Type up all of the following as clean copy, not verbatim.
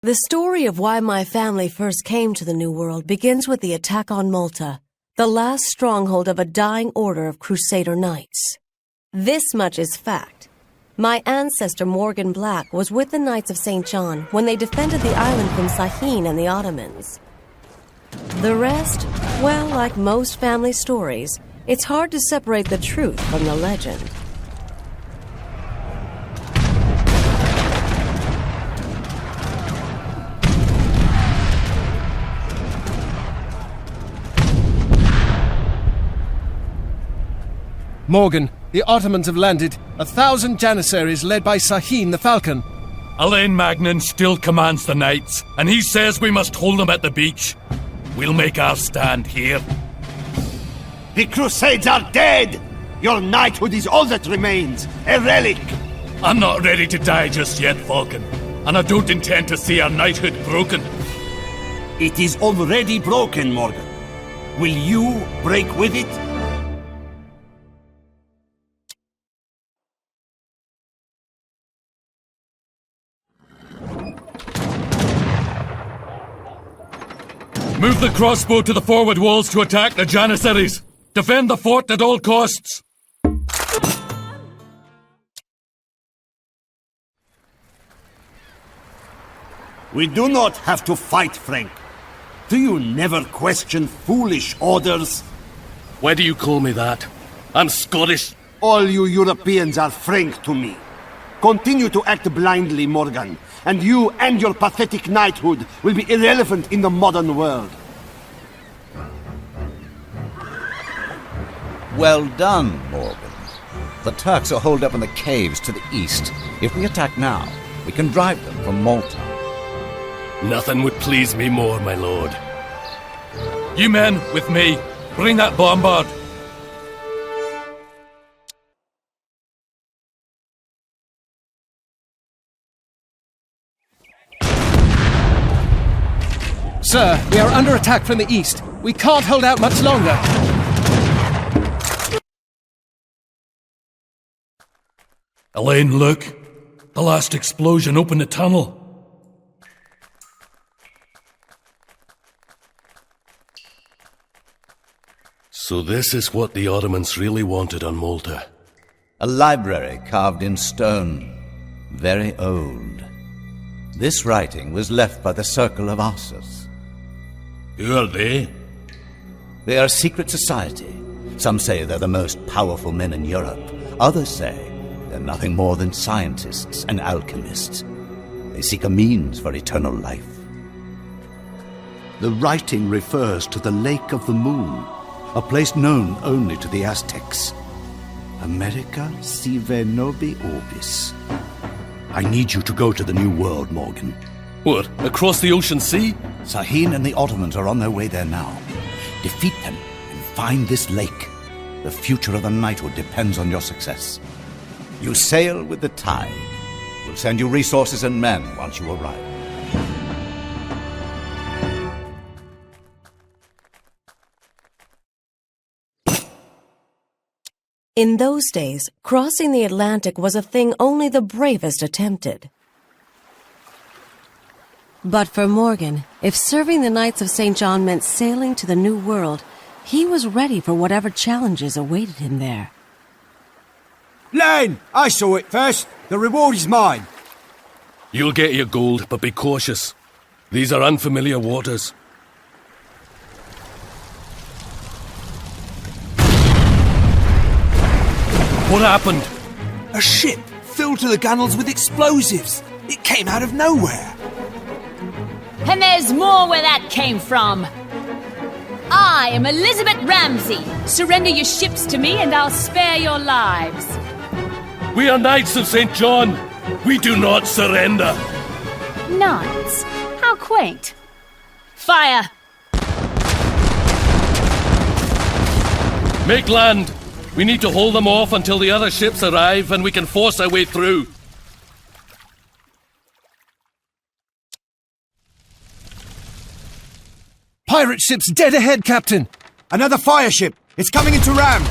The story of why my family first came to the New World begins with the attack on Malta, the last stronghold of a dying order of Crusader knights. This much is fact. My ancestor Morgan Black was with the Knights of St. John when they defended the island from Chayton and the Ottomans. The rest, well, like most family stories, it's hard to separate the truth from the legend. Morgan, the Ottomans have landed. 1,000 Janissaries led by Chayton the Falcon. Alain Magnan still commands the knights, and he says we must hold them at the beach. We'll make our stand here. The Crusades are dead! Your knighthood is all that remains, a relic! I'm not ready to die just yet, Falcon, and I don't intend to see our knighthood broken. It is already broken, Morgan. Will you break with it? Move the crossbow to the forward walls to attack the Janissaries. Defend the fort at all costs. We do not have to fight, Frank. Do you never question foolish orders? Why do you call me that? I'm Scottish. All you Europeans are Frank to me. Continue to act blindly, Morgan, and you and your pathetic knighthood will be irrelevant in the modern world. Well done, Morgan. The Turks are holed up in the caves to the east. If we attack now, we can drive them from Malta. Nothing would please me more, my lord. You men, with me. Bring that bombard. Sir, we are under attack from the east. We can't hold out much longer. Alain, look. The last explosion opened a tunnel. So this is what the Ottomans really wanted on Malta. A library carved in stone. Very old. This writing was left by the Circle of Ossus. Who are they? They are a secret society. Some say they're the most powerful men in Europe. Others say they're nothing more than scientists and alchemists. They seek a means for eternal life. The writing refers to the Lake of the Moon, a place known only to the Aztecs. America sive nobi orbis. I need you to go to the New World, Morgan. What, across the ocean sea? Chayton and the Ottomans are on their way there now. Defeat them and find this lake. The future of the knighthood depends on your success. You sail with the tide. We'll send you resources and men once you arrive. In those days, crossing the Atlantic was a thing only the bravest attempted. But for Morgan, if serving the Knights of St. John meant sailing to the New World, he was ready for whatever challenges awaited him there. Lane! I saw it first. The reward is mine. You'll get your gold, but be cautious. These are unfamiliar waters. What happened? A ship filled to the gunnels with explosives. It came out of nowhere. And there's more where that came from. I am Elizabeth Ramsay. Surrender your ships to me and I'll spare your lives. We are Knights of St. John. We do not surrender. Knights? How quaint. Fire! Make land. We need to hold them off until the other ships arrive and we can force our way through. Pirate ship's dead ahead, Captain! Another fire ship. It's coming into ram.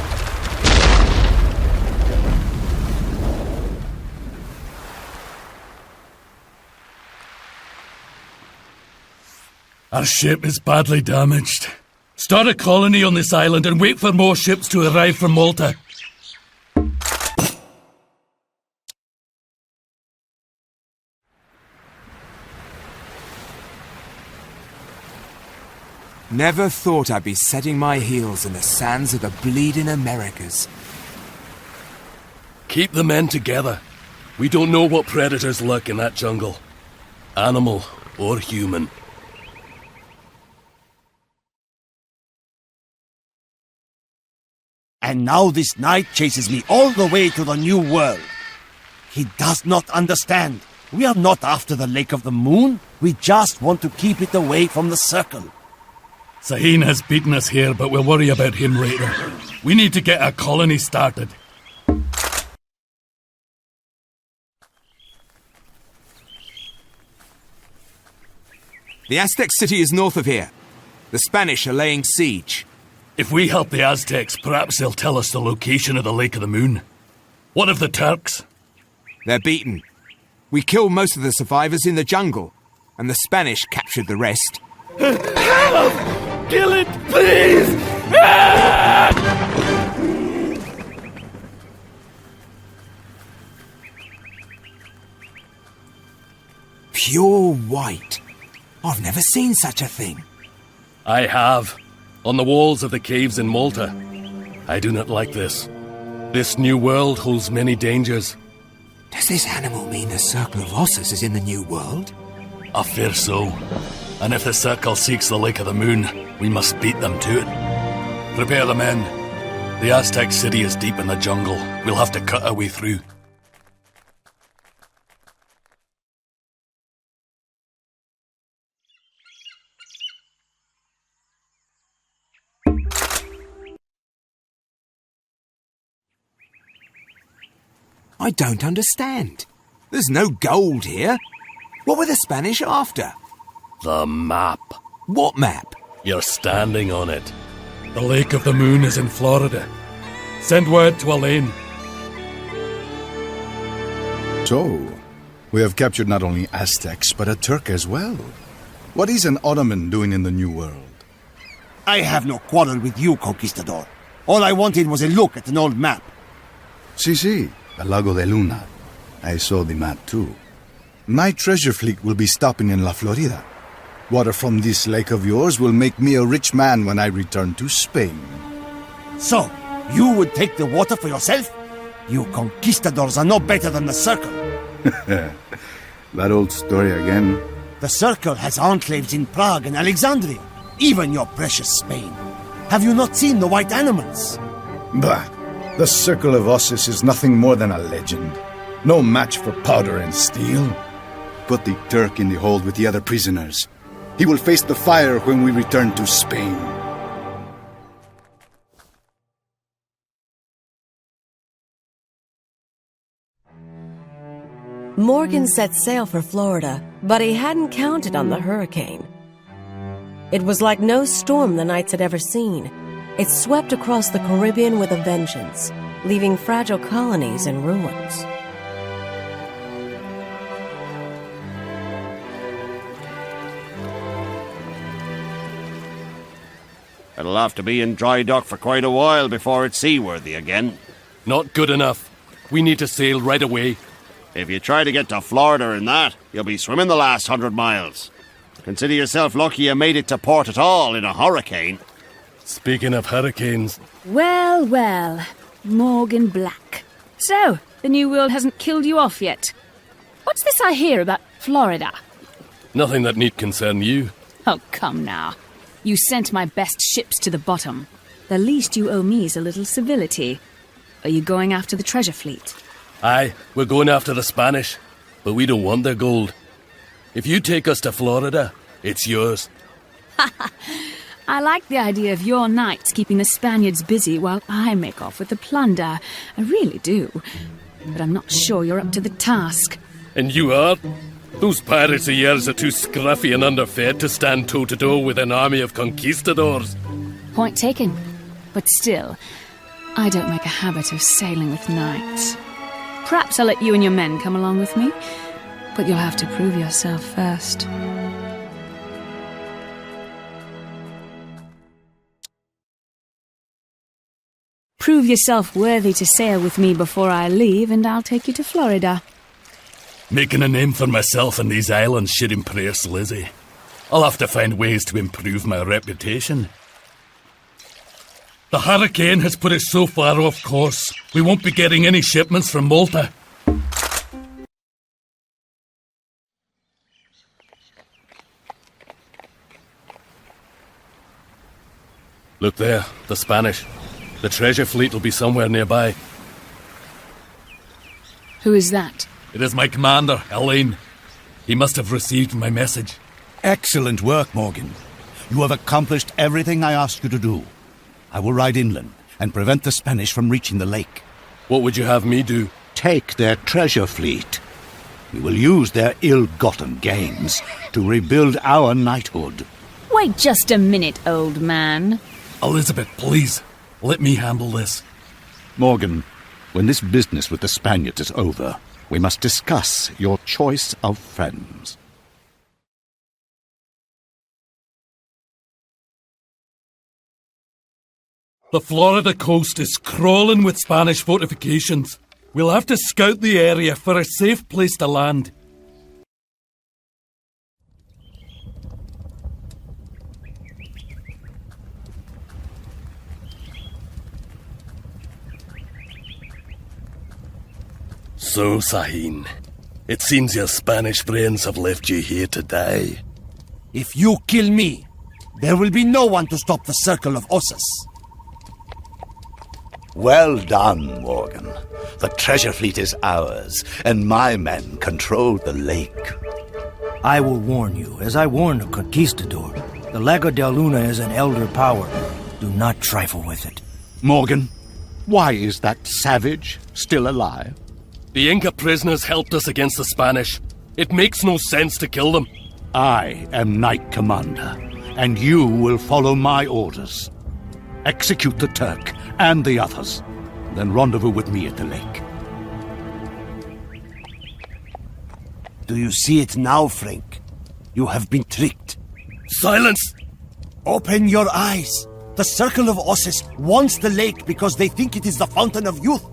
Our ship is badly damaged. Start a colony on this island and wait for more ships to arrive from Malta. Never thought I'd be setting my heels in the sands of the bleeding Americas. Keep the men together. We don't know what predators lurk in that jungle. Animal or human. And now this knight chases me all the way to the New World. He does not understand. We are not after the Lake of the Moon. We just want to keep it away from the Circle. Chayton has beaten us here, but we'll worry about him later. We need to get a colony started. The Aztec city is north of here. The Spanish are laying siege. If we help the Aztecs, perhaps they'll tell us the location of the Lake of the Moon. What of the Turks? They're beaten. We killed most of the survivors in the jungle, and the Spanish captured the rest. Help! Kill it, please! Pure white. I've never seen such a thing. I have. On the walls of the caves in Malta. I do not like this. This new world holds many dangers. Does this animal mean the Circle of Ossus is in the New World? I fear so. And if the Circle seeks the Lake of the Moon, we must beat them to it. Prepare the men. The Aztec city is deep in the jungle. We'll have to cut our way through. I don't understand. There's no gold here. What were the Spanish after? The map. What map? You're standing on it. The Lake of the Moon is in Florida. Send word to Elaine. So, we have captured not only Aztecs, but a Turk as well. What is an Ottoman doing in the New World? I have no quarrel with you, Conquistador. All I wanted was a look at an old map. Si, the Lago de Luna. I saw the map too. My treasure fleet will be stopping in La Florida. Water from this lake of yours will make me a rich man when I return to Spain. So, you would take the water for yourself? You conquistadors are no better than the Circle. That old story again. The Circle has enclaves in Prague and Alexandria, even your precious Spain. Have you not seen the white animals? Bah! The Circle of Ossus is nothing more than a legend. No match for powder and steel. Put the Turk in the hold with the other prisoners. He will face the fire when we return to Spain. Morgan set sail for Florida, but he hadn't counted on the hurricane. It was like no storm the Knights had ever seen. It swept across the Caribbean with a vengeance, leaving fragile colonies in ruins. It'll have to be in dry dock for quite a while before it's seaworthy again. Not good enough. We need to sail right away. If you try to get to Florida in that, you'll be swimming the last 100 miles. Consider yourself lucky you made it to port at all in a hurricane. Speaking of hurricanes... Well, well. Morgan Black. So, the New World hasn't killed you off yet. What's this I hear about Florida? Nothing that need concern you. Oh, come now. You sent my best ships to the bottom. The least you owe me is a little civility. Are you going after the treasure fleet? Aye, we're going after the Spanish, but we don't want their gold. If you take us to Florida, it's yours. I like the idea of your knights keeping the Spaniards busy while I make off with the plunder. I really do. But I'm not sure you're up to the task. And you are? Those pirates of yours are too scruffy and underfed to stand toe-to-toe with an army of conquistadors. Point taken. But still, I don't make a habit of sailing with knights. Perhaps I'll let you and your men come along with me, but you'll have to prove yourself first. prove yourself worthy to sail with me before I leave, and I'll take you to Florida. Making a name for myself in these islands should impress Lizzie. I'll have to find ways to improve my reputation. The hurricane has put us so far off course, we won't be getting any shipments from Malta. Look there, the Spanish. The treasure fleet will be somewhere nearby. Who is that? It is my commander, Elaine. He must have received my message. Excellent work, Morgan. You have accomplished everything I asked you to do. I will ride inland and prevent the Spanish from reaching the lake. What would you have me do? Take their treasure fleet. We will use their ill-gotten gains to rebuild our knighthood. Wait just a minute, old man. Elizabeth, please, let me handle this. Morgan, when this business with the Spaniards is over, we must discuss your choice of friends. The Florida coast is crawling with Spanish fortifications. We'll have to scout the area for a safe place to land. So, Sahin, it seems your Spanish friends have left you here to die. If you kill me, there will be no one to stop the circle of Ossus. Well done, Morgan. The treasure fleet is ours, and my men control the lake. I will warn you, as I warned the conquistador. The Lago de Luna is an elder power. Do not trifle with it. Morgan, why is that savage still alive? The Inca prisoners helped us against the Spanish. It makes no sense to kill them. I am Knight Commander, and you will follow my orders. Execute the Turk and the others, then rendezvous with me at the lake. Do you see it now, Frank? You have been tricked. Silence! Open your eyes. The circle of Ossus wants the lake because they think it is the fountain of youth.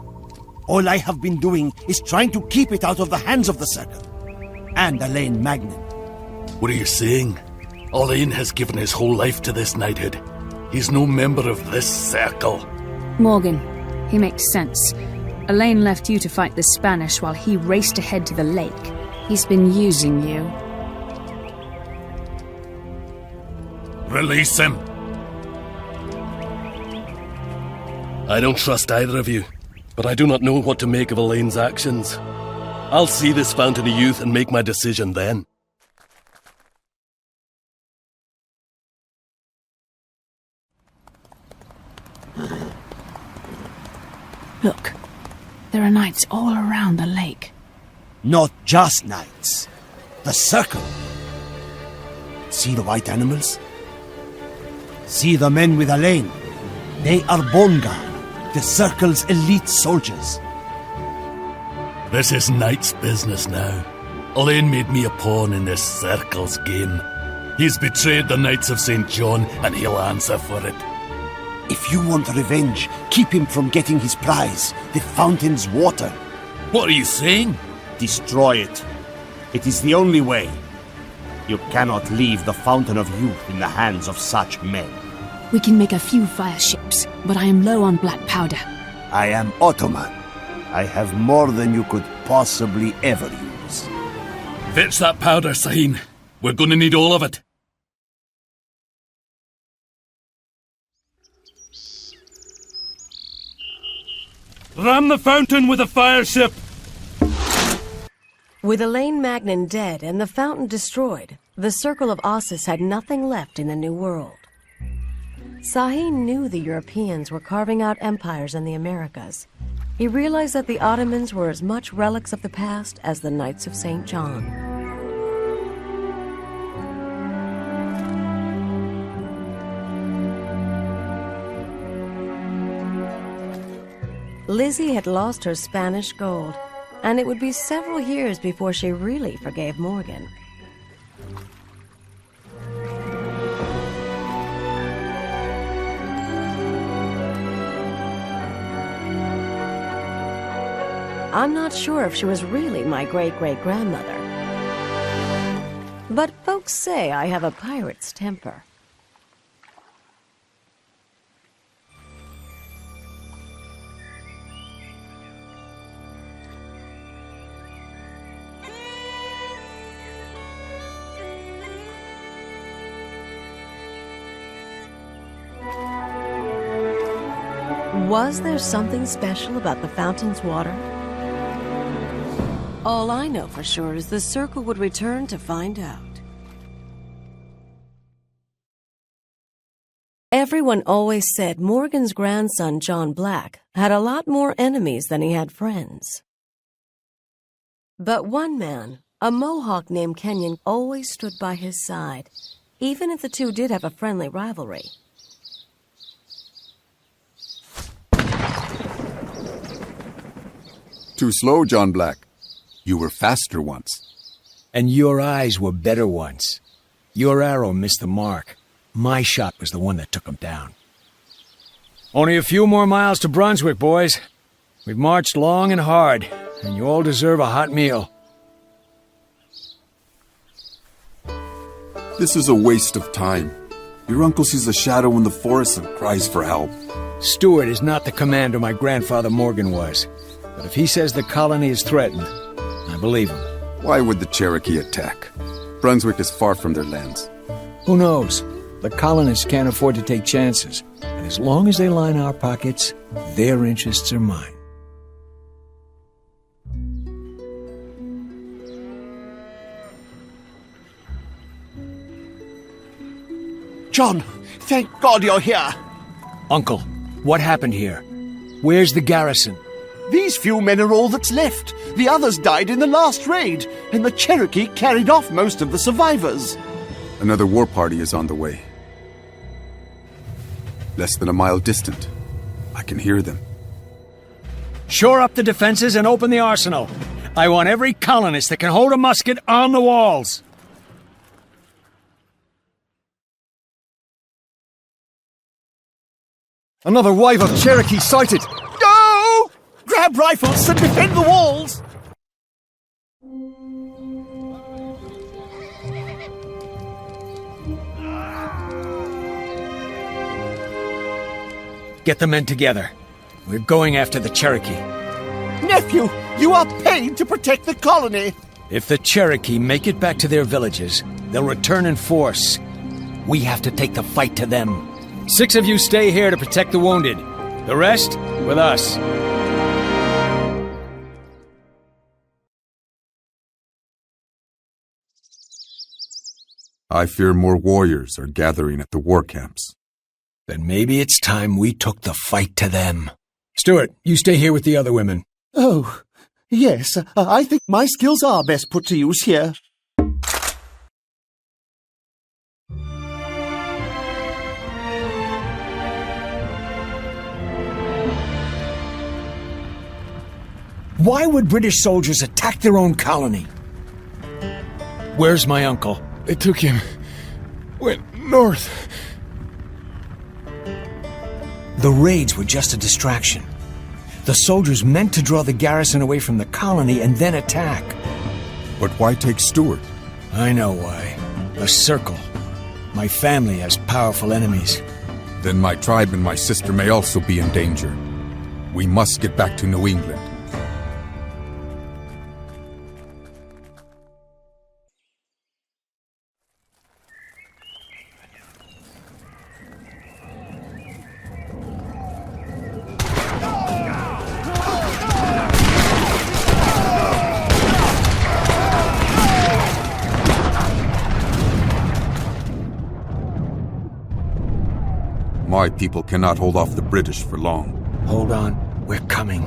All I have been doing is trying to keep it out of the hands of the circle. And Elaine Magnan. What are you saying? Elaine has given his whole life to this knighthood. He's no member of this circle. Morgan, he makes sense. Elaine left you to fight the Spanish while he raced ahead to the lake. He's been using you. Release him! I don't trust either of you, but I do not know what to make of Elaine's actions. I'll see this fountain of youth and make my decision then. Look, there are knights all around the lake. Not just knights. The circle. See the white animals? See the men with Elaine. They are Bone Guard, the circle's elite soldiers. This is Knight's business now. Elaine made me a pawn in this circle's game. He's betrayed the Knights of St. John, and he'll answer for it. If you want revenge, keep him from getting his prize, the fountain's water. What are you saying? Destroy it. It is the only way. You cannot leave the fountain of youth in the hands of such men. We can make a few fire ships, but I am low on black powder. I am Ottoman. I have more than you could possibly ever use. Fetch that powder, Sahin. We're going to need all of it. Ram the fountain with a fire ship! With Elaine Magnan dead and the fountain destroyed, the circle of Ossus had nothing left in the New World. Sahin knew the Europeans were carving out empires in the Americas. He realized that the Ottomans were as much relics of the past as the Knights of St. John. Lizzie had lost her Spanish gold, and it would be several years before she really forgave Morgan. I'm not sure if she was really my great-great-grandmother. But folks say I have a pirate's temper. Was there something special about the fountain's water? All I know for sure is the circle would return to find out. Everyone always said Morgan's grandson, John Black, had a lot more enemies than he had friends. But one man, a Mohawk named Kenyon, always stood by his side, even if the two did have a friendly rivalry. Too slow, John Black. You were faster once. And your eyes were better once. Your arrow missed the mark. My shot was the one that took him down. Only a few more miles to Brunswick, boys. We've marched long and hard, and you all deserve a hot meal. This is a waste of time. Your uncle sees a shadow in the forest and cries for help. Stuart is not the commander my grandfather Morgan was. But if he says the colony is threatened, I believe him. Why would the Cherokee attack? Brunswick is far from their lands. Who knows? The colonists can't afford to take chances. And as long as they line our pockets, their interests are mine. John, thank God you're here. Uncle, what happened here? Where's the garrison? These few men are all that's left. The others died in the last raid, and the Cherokee carried off most of the survivors. Another war party is on the way. Less than a mile distant. I can hear them. Shore up the defenses and open the arsenal. I want every colonist that can hold a musket on the walls. Another wave of Cherokee sighted! Go! Grab rifles and defend the walls! Get the men together. We're going after the Cherokee. Nephew, you are paid to protect the colony! If the Cherokee make it back to their villages, they'll return in force. We have to take the fight to them. 6 of you stay here to protect the wounded. The rest, with us. I fear more warriors are gathering at the war camps. Then maybe it's time we took the fight to them. Stuart, you stay here with the other women. Oh, yes, I think my skills are best put to use here. Why would British soldiers attack their own colony? Where's my uncle? They took him. Went north. The raids were just a distraction. The soldiers meant to draw the garrison away from the colony and then attack. But why take Stuart? I know why. The Circle. My family has powerful enemies. Then my tribe and my sister may also be in danger. We must get back to New England. My people cannot hold off the British for long. Hold on, we're coming.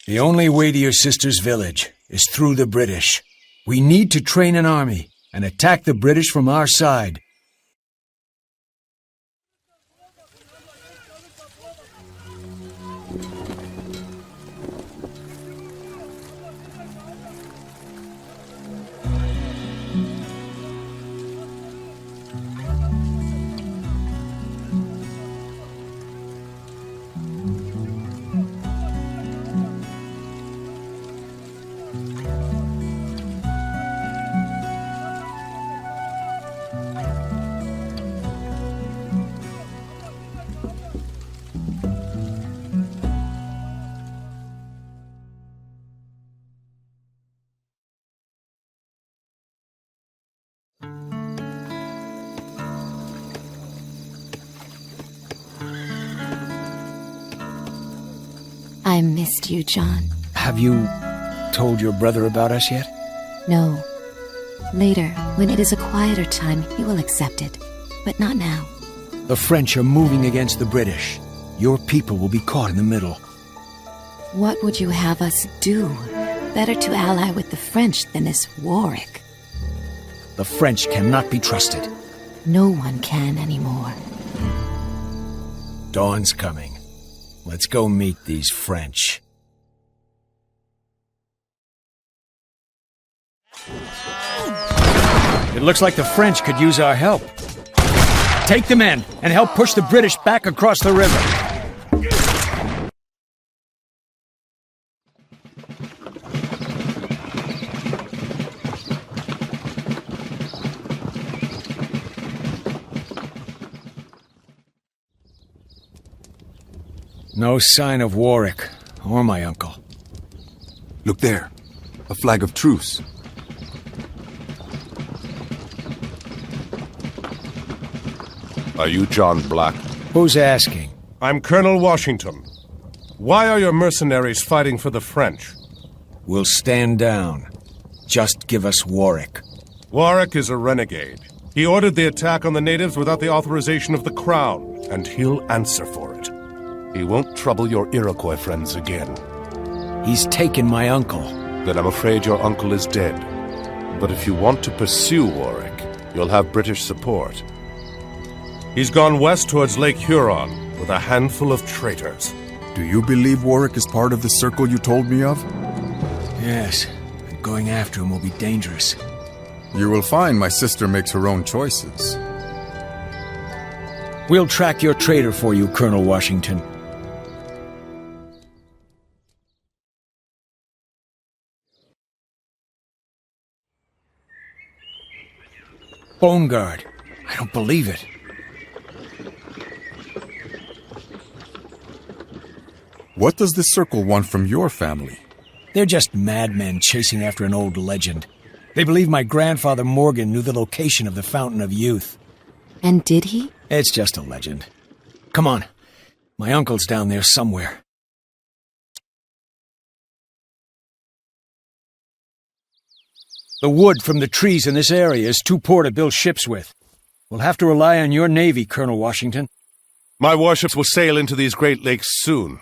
The only way to your sister's village is through the British. We need to train an army and attack the British from our side. I missed you, John. Have you told your brother about us yet? No. Later, when it is a quieter time, he will accept it. But not now. The French are moving against the British. Your people will be caught in the middle. What would you have us do? Better to ally with the French than this Warwick. The French cannot be trusted. No one can anymore. Dawn's coming. Let's go meet these French. It looks like the French could use our help. Take the men and help push the British back across the river. No sign of Warwick, or my uncle. Look there. A flag of truce. Are you John Black? Who's asking? I'm Colonel Washington. Why are your mercenaries fighting for the French? We'll stand down. Just give us Warwick. Warwick is a renegade. He ordered the attack on the natives without the authorization of the Crown, and he'll answer for it. He won't trouble your Iroquois friends again. He's taken my uncle. Then I'm afraid your uncle is dead. But if you want to pursue Warwick, you'll have British support. He's gone west towards Lake Huron with a handful of traitors. Do you believe Warwick is part of the circle you told me of? Yes, and going after him will be dangerous. You will find my sister makes her own choices. We'll track your traitor for you, Colonel Washington. Bone Guard. I don't believe it. What does the circle want from your family? They're just madmen chasing after an old legend. They believe my grandfather Morgan knew the location of the Fountain of Youth. And did he? It's just a legend. Come on. My uncle's down there somewhere. The wood from the trees in this area is too poor to build ships with. We'll have to rely on your navy, Colonel Washington. My warships will sail into these Great Lakes soon.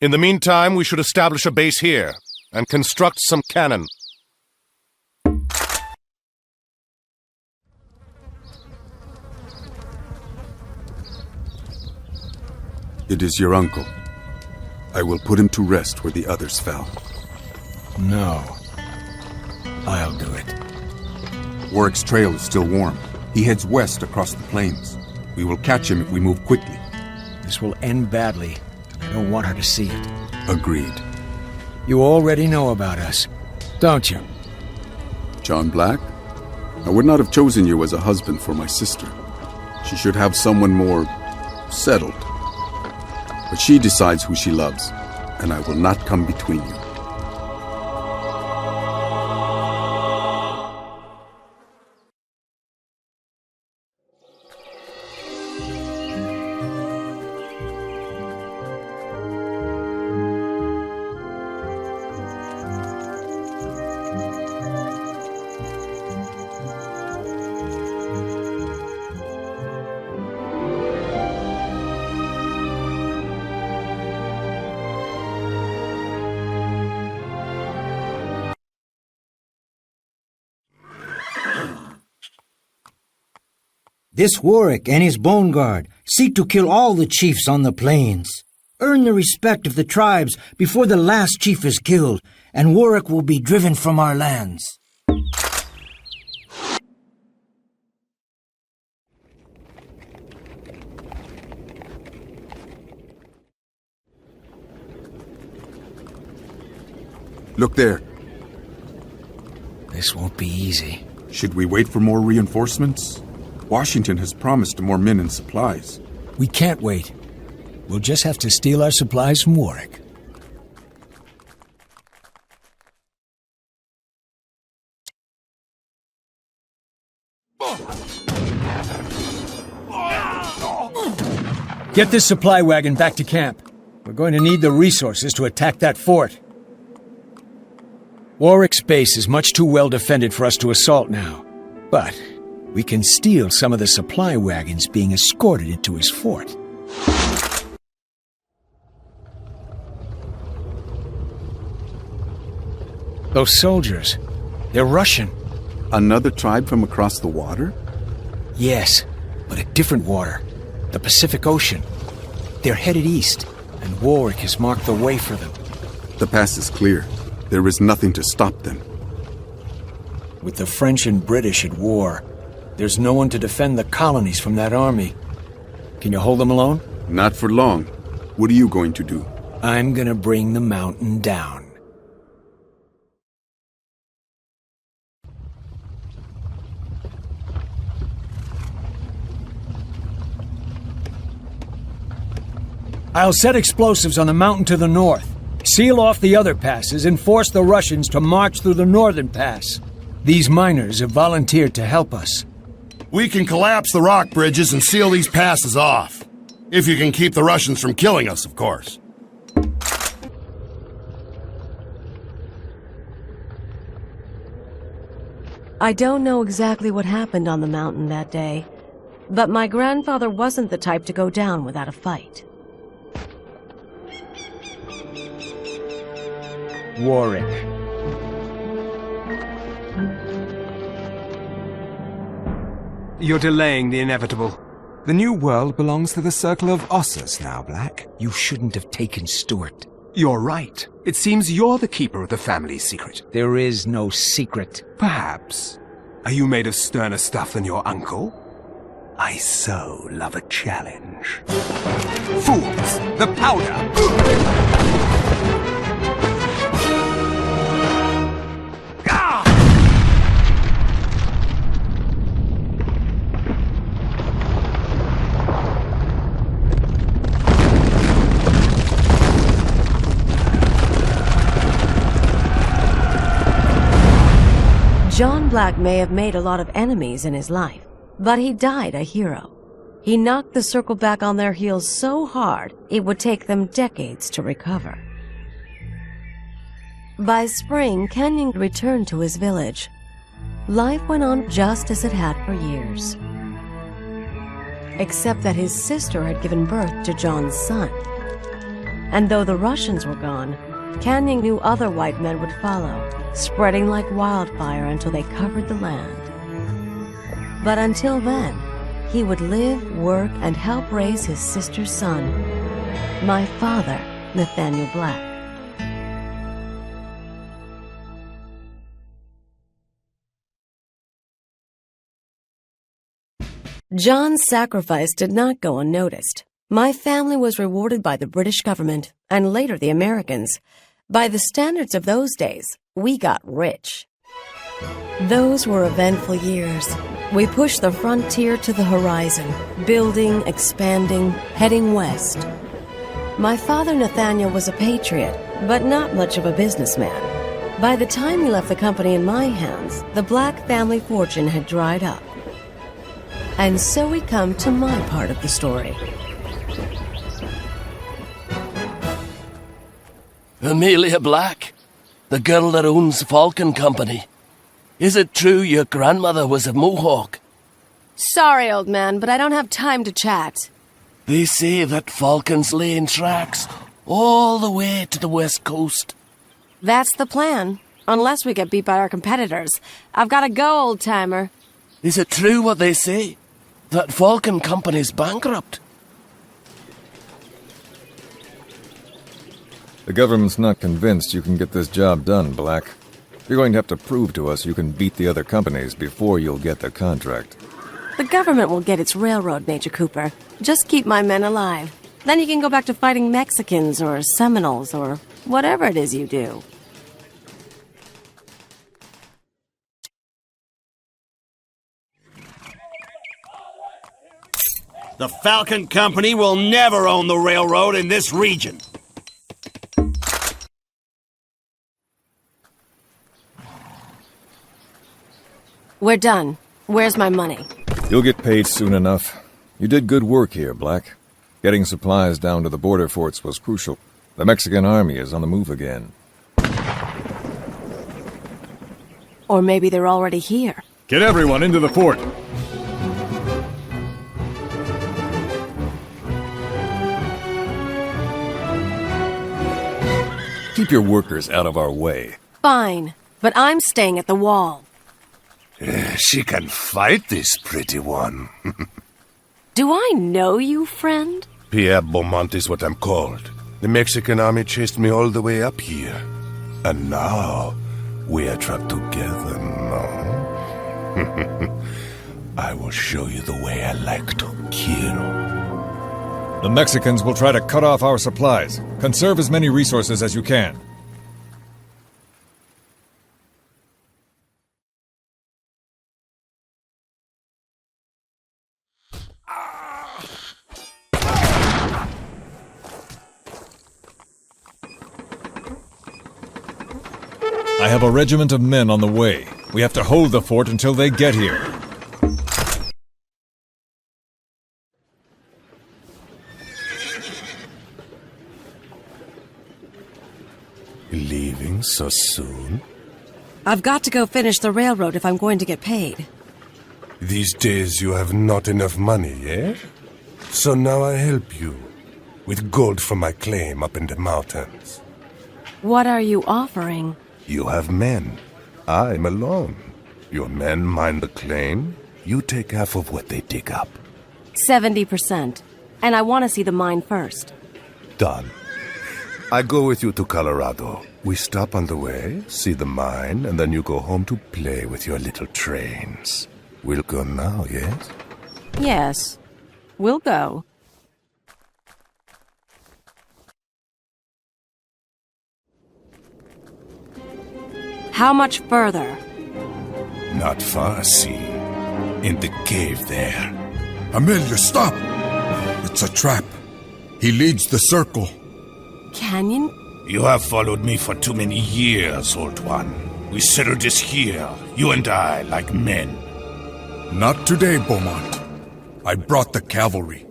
In the meantime, we should establish a base here and construct some cannon. It is your uncle. I will put him to rest where the others fell. No. I'll do it. Warwick's trail is still warm. He heads west across the plains. We will catch him if we move quickly. This will end badly. I don't want her to see it. Agreed. You already know about us, don't you? John Black? I would not have chosen you as a husband for my sister. She should have someone more settled. But she decides who she loves, and I will not come between you. This Warwick and his Bone Guard seek to kill all the chiefs on the plains. Earn the respect of the tribes before the last chief is killed, and Warwick will be driven from our lands. Look there. This won't be easy. Should we wait for more reinforcements? Washington has promised more men and supplies. We can't wait. We'll just have to steal our supplies from Warwick. Get this supply wagon back to camp. We're going to need the resources to attack that fort. Warwick's base is much too well defended for us to assault now. But we can steal some of the supply wagons being escorted into his fort. Those soldiers, they're Russian. Another tribe from across the water? Yes, but a different water. The Pacific Ocean. They're headed east, and Warwick has marked the way for them. The pass is clear. There is nothing to stop them. With the French and British at war, there's no one to defend the colonies from that army. Can you hold them alone? Not for long. What are you going to do? I'm gonna bring the mountain down. I'll set explosives on the mountain to the north, seal off the other passes, and force the Russians to march through the northern pass. These miners have volunteered to help us. We can collapse the rock bridges and seal these passes off. If you can keep the Russians from killing us, of course. I don't know exactly what happened on the mountain that day, but my grandfather wasn't the type to go down without a fight. Warwick. You're delaying the inevitable. The new world belongs to the Circle of Ossus now, Black. You shouldn't have taken Stuart. You're right. It seems you're the keeper of the family's secret. There is no secret. Perhaps. Are you made of sterner stuff than your uncle? I so love a challenge. Fools! The powder! John Black may have made a lot of enemies in his life, but he died a hero. He knocked the Circle back on their heels so hard, it would take them decades to recover. By spring, Kenyon returned to his village. Life went on just as it had for years. Except that his sister had given birth to John's son. And though the Russians were gone, Kenyon knew other white men would follow, spreading like wildfire until they covered the land. But until then, he would live, work, and help raise his sister's son, my father, Nathaniel Black. John's sacrifice did not go unnoticed. My family was rewarded by the British government, and later the Americans. By the standards of those days, we got rich. Those were eventful years. We pushed the frontier to the horizon, building, expanding, heading west. My father Nathaniel was a patriot, but not much of a businessman. By the time he left the company in my hands, the Black family fortune had dried up. And so we come to my part of the story. Amelia Black, the girl that owns Falcon Company. Is it true your grandmother was a Mohawk? Sorry, old man, but I don't have time to chat. They say that Falcon's laying tracks all the way to the west coast. That's the plan, unless we get beat by our competitors. I've got to go, old-timer. Is it true what they say? That Falcon Company's bankrupt? The government's not convinced you can get this job done, Black. You're going to have to prove to us you can beat the other companies before you'll get the contract. The government will get its railroad, Major Cooper. Just keep my men alive. Then you can go back to fighting Mexicans or Seminoles or whatever it is you do. The Falcon Company will never own the railroad in this region. We're done. Where's my money? You'll get paid soon enough. You did good work here, Black. Getting supplies down to the border forts was crucial. The Mexican army is on the move again. Or maybe they're already here. Get everyone into the fort! Keep your workers out of our way. Fine, but I'm staying at the wall. She can fight, this pretty one. Do I know you, friend? Pierre Beaumont is what I'm called. The Mexican army chased me all the way up here. And now, we are trapped together, no? I will show you the way I like to kill. The Mexicans will try to cut off our supplies. Conserve as many resources as you can. I have a regiment of men on the way. We have to hold the fort until they get here. Leaving so soon? I've got to go finish the railroad if I'm going to get paid. These days you have not enough money, eh? So now I help you, with gold from my claim up in the mountains. What are you offering? You have men. I'm alone. Your men mine the claim. You take half of what they dig up. 70%. And I want to see the mine first. Done. I go with you to Colorado. We stop on the way, see the mine, and then you go home to play with your little trains. We'll go now, yes? Yes. We'll go. How much further? Not far, see. In the cave there. Amelia, stop! It's a trap. He leads the circle. Canyon? You have followed me for too many years, old one. We settled this here, you and I, like men. Not today, Beaumont. I brought the cavalry.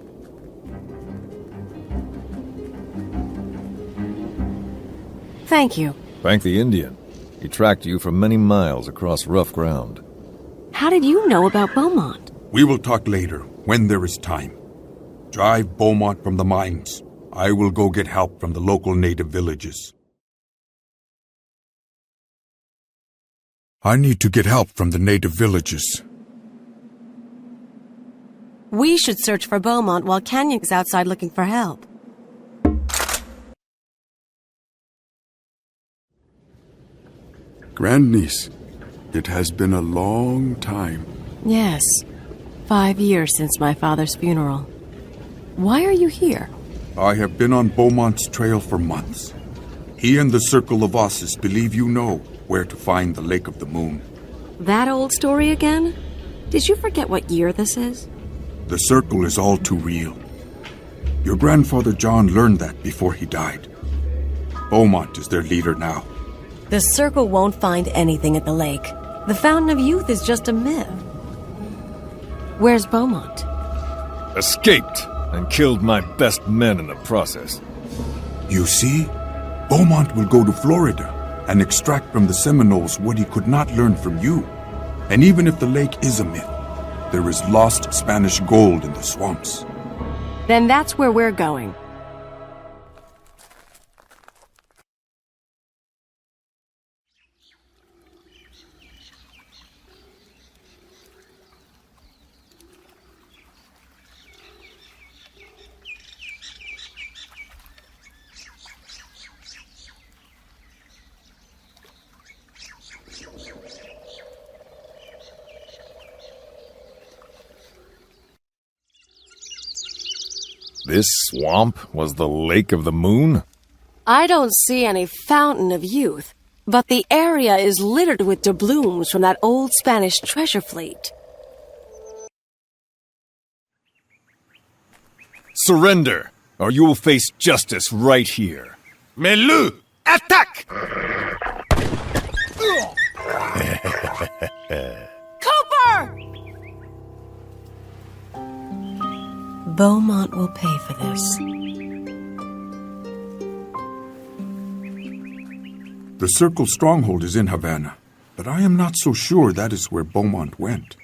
Thank you. Thank the Indian. He tracked you for many miles across rough ground. How did you know about Beaumont? We will talk later, when there is time. Drive Beaumont from the mines. I will go get help from the local native villages. I need to get help from the native villages. We should search for Beaumont while Canyon is outside looking for help. Grandniece, it has been a long time. Yes. 5 years since my father's funeral. Why are you here? I have been on Beaumont's trail for months. He and the Circle of Ossus believe you know where to find the Lake of the Moon. That old story again? Did you forget what year this is? The Circle is all too real. Your grandfather John learned that before he died. Beaumont is their leader now. The Circle won't find anything at the lake. The Fountain of Youth is just a myth. Where's Beaumont? Escaped and killed my best men in the process. You see? Beaumont will go to Florida and extract from the Seminoles what he could not learn from you. And even if the lake is a myth, there is lost Spanish gold in the swamps. Then that's where we're going. This swamp was the Lake of the Moon? I don't see any Fountain of Youth, but the area is littered with doubloons from that old Spanish treasure fleet. Surrender, or you will face justice right here. Melu! Attack! Cooper! Beaumont will pay for this. The Circle stronghold is in Havana, but I am not so sure that is where Beaumont went.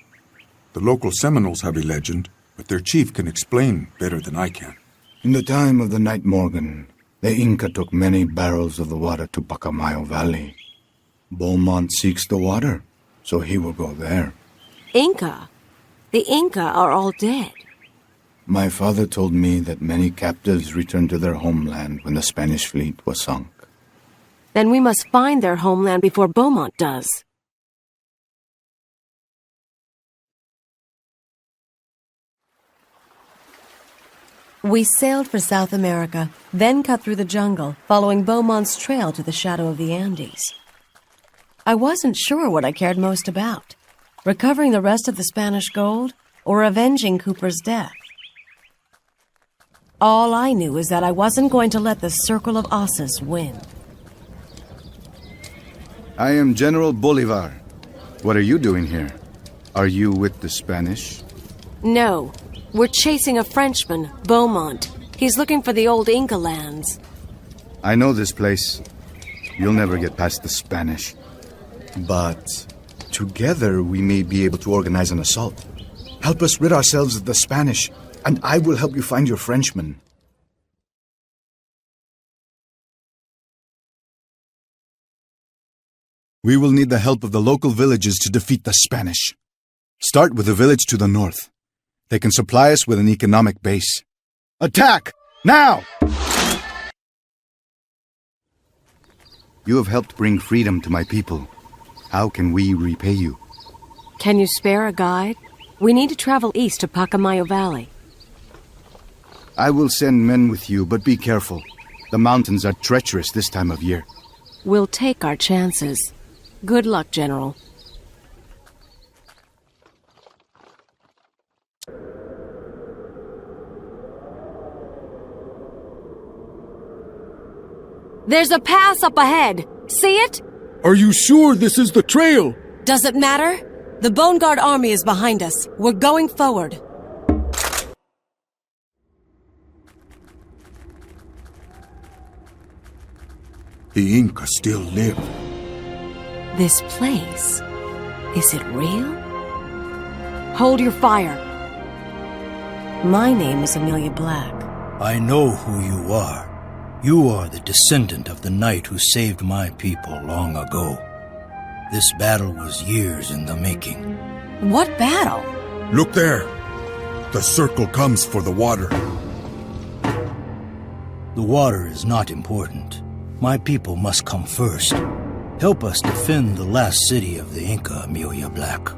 The local Seminoles have a legend, but their chief can explain better than I can. In the time of the Night Morgan, the Inca took many barrels of the water to Pacamayo Valley. Beaumont seeks the water, so he will go there. Inca? The Inca are all dead. My father told me that many captives returned to their homeland when the Spanish fleet was sunk. Then we must find their homeland before Beaumont does. We sailed for South America, then cut through the jungle, following Beaumont's trail to the shadow of the Andes. I wasn't sure what I cared most about, recovering the rest of the Spanish gold or avenging Cooper's death. All I knew is that I wasn't going to let the Circle of Ossus win. I am General Bolivar. What are you doing here? Are you with the Spanish? No. We're chasing a Frenchman, Beaumont. He's looking for the old Inca lands. I know this place. You'll never get past the Spanish. But together we may be able to organize an assault. Help us rid ourselves of the Spanish, and I will help you find your Frenchman. We will need the help of the local villages to defeat the Spanish. Start with the village to the north. They can supply us with an economic base. Attack! Now! You have helped bring freedom to my people. How can we repay you? Can you spare a guide? We need to travel east to Pacamayo Valley. I will send men with you, but be careful. The mountains are treacherous this time of year. We'll take our chances. Good luck, General. There's a pass up ahead. See it? Are you sure this is the trail? Does it matter? The Bone Guard army is behind us. We're going forward. The Inca still live. This place, is it real? Hold your fire. My name is Amelia Black. I know who you are. You are the descendant of the knight who saved my people long ago. This battle was years in the making. What battle? Look there. The Circle comes for the water. The water is not important. My people must come first. Help us defend the last city of the Inca, Amelia Black.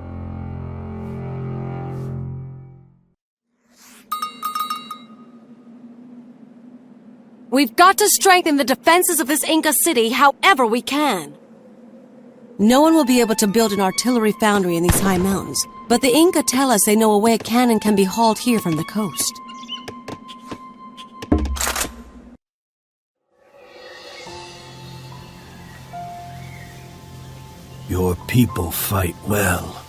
We've got to strengthen the defenses of this Inca city however we can. No one will be able to build an artillery foundry in these high mountains, but the Inca tell us they know a way a cannon can be hauled here from the coast. Your people fight well.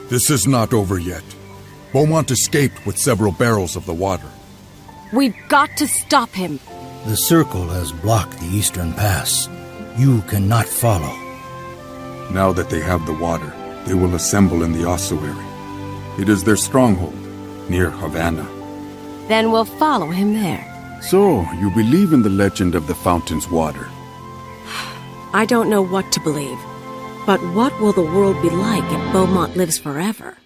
This is not over yet. Beaumont escaped with several barrels of the water. We've got to stop him. The Circle has blocked the eastern pass. You cannot follow. Now that they have the water, they will assemble in the ossuary. It is their stronghold, near Havana. Then we'll follow him there. So, you believe in the legend of the fountain's water? I don't know what to believe. But what will the world be like if Beaumont lives forever?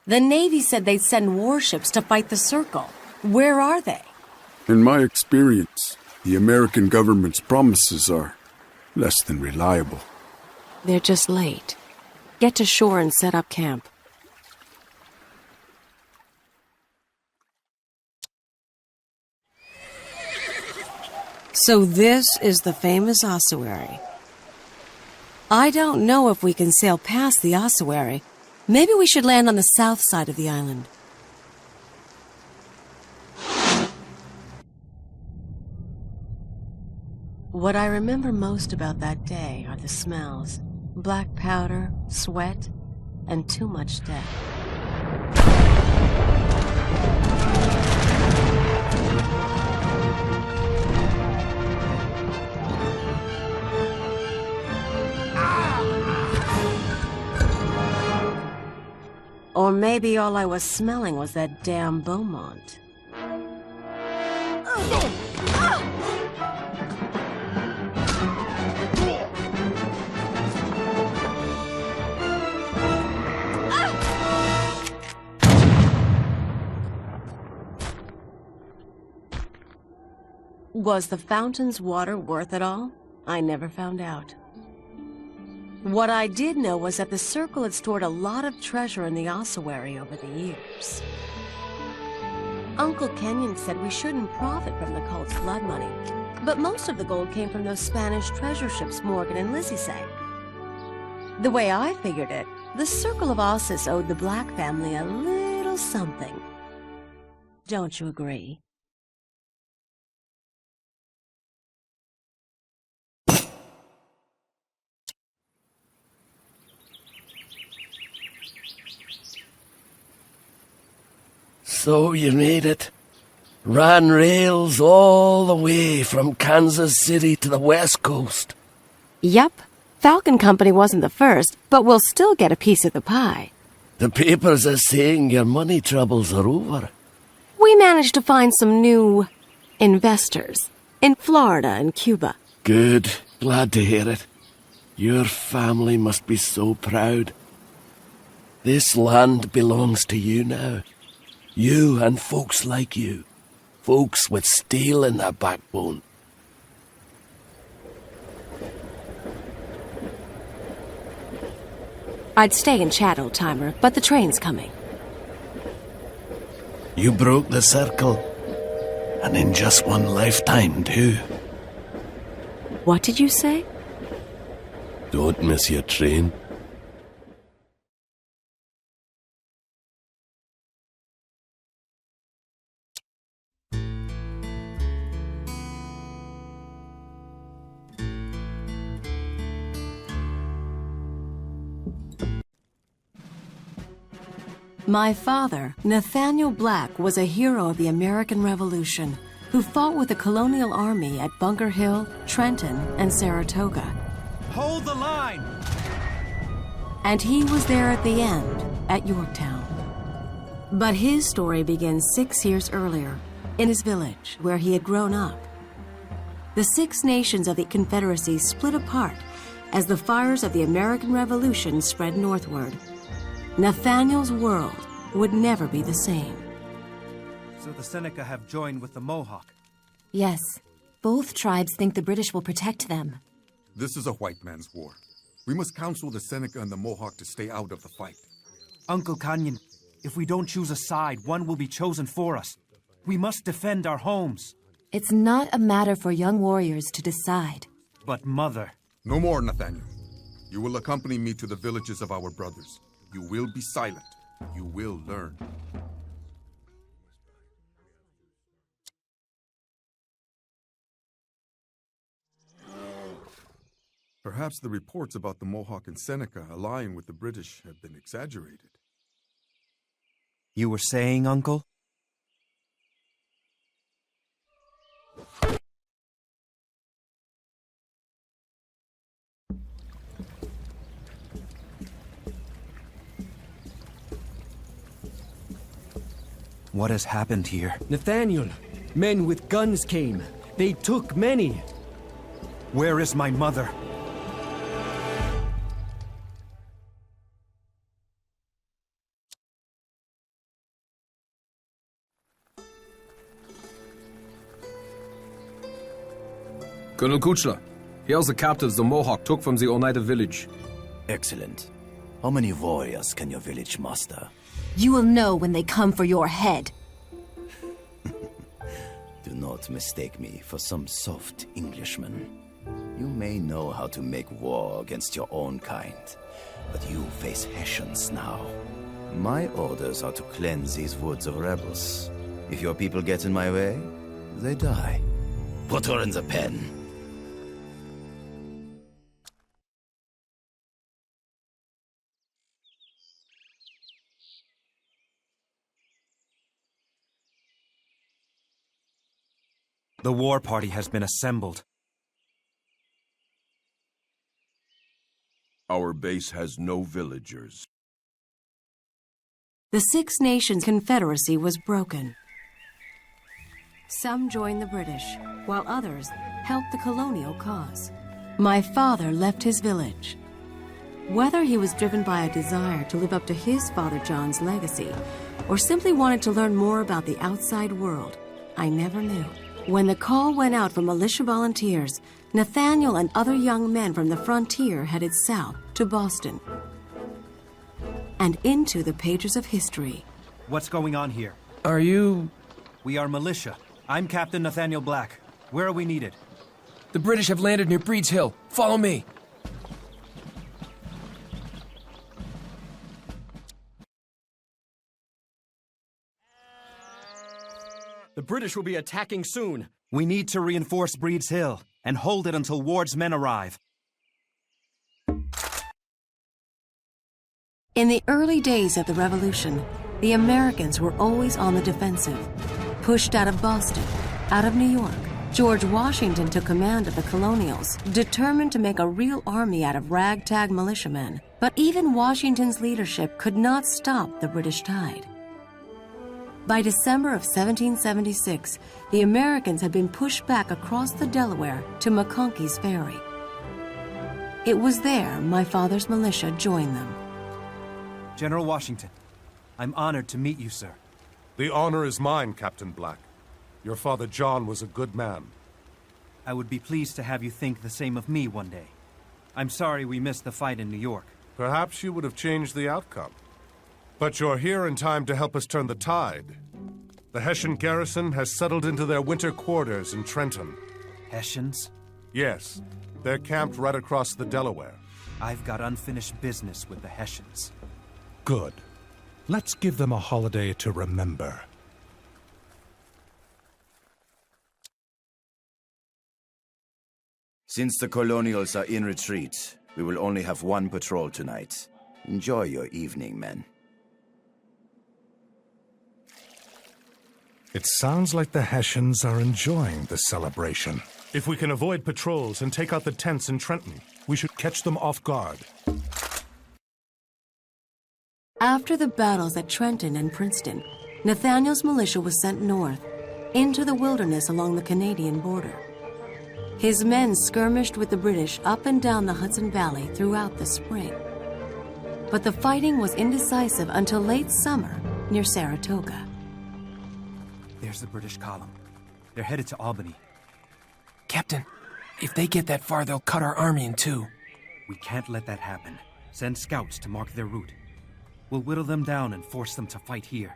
The Navy said they'd send warships to fight the Circle. Where are they? In my experience, the American government's promises are less than reliable. They're just late. Get to shore and set up camp. So this is the famous ossuary. I don't know if we can sail past the ossuary. Maybe we should land on the south side of the island. What I remember most about that day are the smells. Black powder, sweat, and too much death. Or maybe all I was smelling was that damn Beaumont. Was the fountain's water worth it all? I never found out. What I did know was that the Circle had stored a lot of treasure in the ossuary over the years. Uncle Kenyon said we shouldn't profit from the cult's blood money, but most of the gold came from those Spanish treasure ships Morgan and Lizzie sank. The way I figured it, the Circle of Ossus owed the Black family a little something. Don't you agree? So you made it. Ran rails all the way from Kansas City to the West Coast. Yup. Falcon Company wasn't the first, but we'll still get a piece of the pie. The papers are saying your money troubles are over. We managed to find some new investors in Florida and Cuba. Good. Glad to hear it. Your family must be so proud. This land belongs to you now. You and folks like you. Folks with steel in their backbone. I'd stay and chat, old-timer, but the train's coming. You broke the circle. And in just one lifetime, too. What did you say? Don't miss your train. My father, Nathaniel Black, was a hero of the American Revolution who fought with the colonial army at Bunker Hill, Trenton, and Saratoga. Hold the line! And he was there at the end, at Yorktown. But his story begins 6 years earlier, in his village, where he had grown up. The 6 nations of the Confederacy split apart as the fires of the American Revolution spread northward. Nathaniel's world would never be the same. So the Seneca have joined with the Mohawk? Yes. Both tribes think the British will protect them. This is a white man's war. We must counsel the Seneca and the Mohawk to stay out of the fight. Uncle Kenyon, if we don't choose a side, one will be chosen for us. We must defend our homes. It's not a matter for young warriors to decide. But Mother... No more, Nathaniel. You will accompany me to the villages of our brothers. You will be silent. You will learn. Perhaps the reports about the Mohawk and Seneca allying with the British have been exaggerated. You were saying, Uncle? What has happened here? Nathaniel, men with guns came. They took many. Where is my mother? Colonel Kuchler, here's the captives the Mohawk took from the Oneida village. Excellent. How many warriors can your village muster? You will know when they come for your head. Do not mistake me for some soft Englishman. You may know how to make war against your own kind, but you face Hessians now. My orders are to cleanse these woods of rebels. If your people get in my way, they die. Put her in the pen. The war party has been assembled. Our base has no villagers. The Six Nations Confederacy was broken. Some joined the British, while others helped the colonial cause. My father left his village. Whether he was driven by a desire to live up to his father John's legacy, or simply wanted to learn more about the outside world, I never knew. When the call went out for militia volunteers, Nathaniel and other young men from the frontier headed south to Boston and into the pages of history. What's going on here? Are you... We are militia. I'm Captain Nathaniel Black. Where are we needed? The British have landed near Breed's Hill. Follow me. The British will be attacking soon. We need to reinforce Breed's Hill and hold it until Ward's men arrive. In the early days of the Revolution, the Americans were always on the defensive. Pushed out of Boston, out of New York, George Washington took command of the colonials, determined to make a real army out of ragtag militiamen. But even Washington's leadership could not stop the British tide. By December of 1776, the Americans had been pushed back across the Delaware to McConkey's Ferry. It was there my father's militia joined them. General Washington, I'm honored to meet you, sir. The honor is mine, Captain Black. Your father John was a good man. I would be pleased to have you think the same of me one day. I'm sorry we missed the fight in New York. Perhaps you would have changed the outcome. But you're here in time to help us turn the tide. The Hessian garrison has settled into their winter quarters in Trenton. Hessians? Yes. They're camped right across the Delaware. I've got unfinished business with the Hessians. Good. Let's give them a holiday to remember. Since the colonials are in retreat, we will only have one patrol tonight. Enjoy your evening, men. It sounds like the Hessians are enjoying the celebration. If we can avoid patrols and take out the tents in Trenton, we should catch them off guard. After the battles at Trenton and Princeton, Nathaniel's militia was sent north, into the wilderness along the Canadian border. His men skirmished with the British up and down the Hudson Valley throughout the spring. But the fighting was indecisive until late summer near Saratoga. There's the British column. They're headed to Albany. Captain, if they get that far, they'll cut our army in two. We can't let that happen. Send scouts to mark their route. We'll whittle them down and force them to fight here.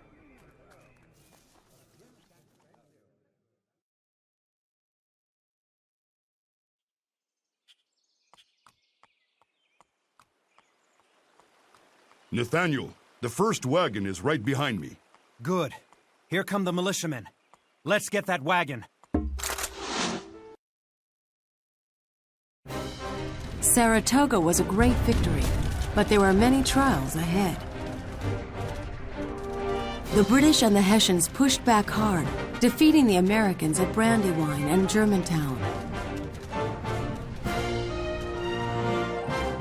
Nathaniel, the first wagon is right behind me. Good. Here come the militiamen. Let's get that wagon. Saratoga was a great victory, but there were many trials ahead. The British and the Hessians pushed back hard, defeating the Americans at Brandywine and Germantown.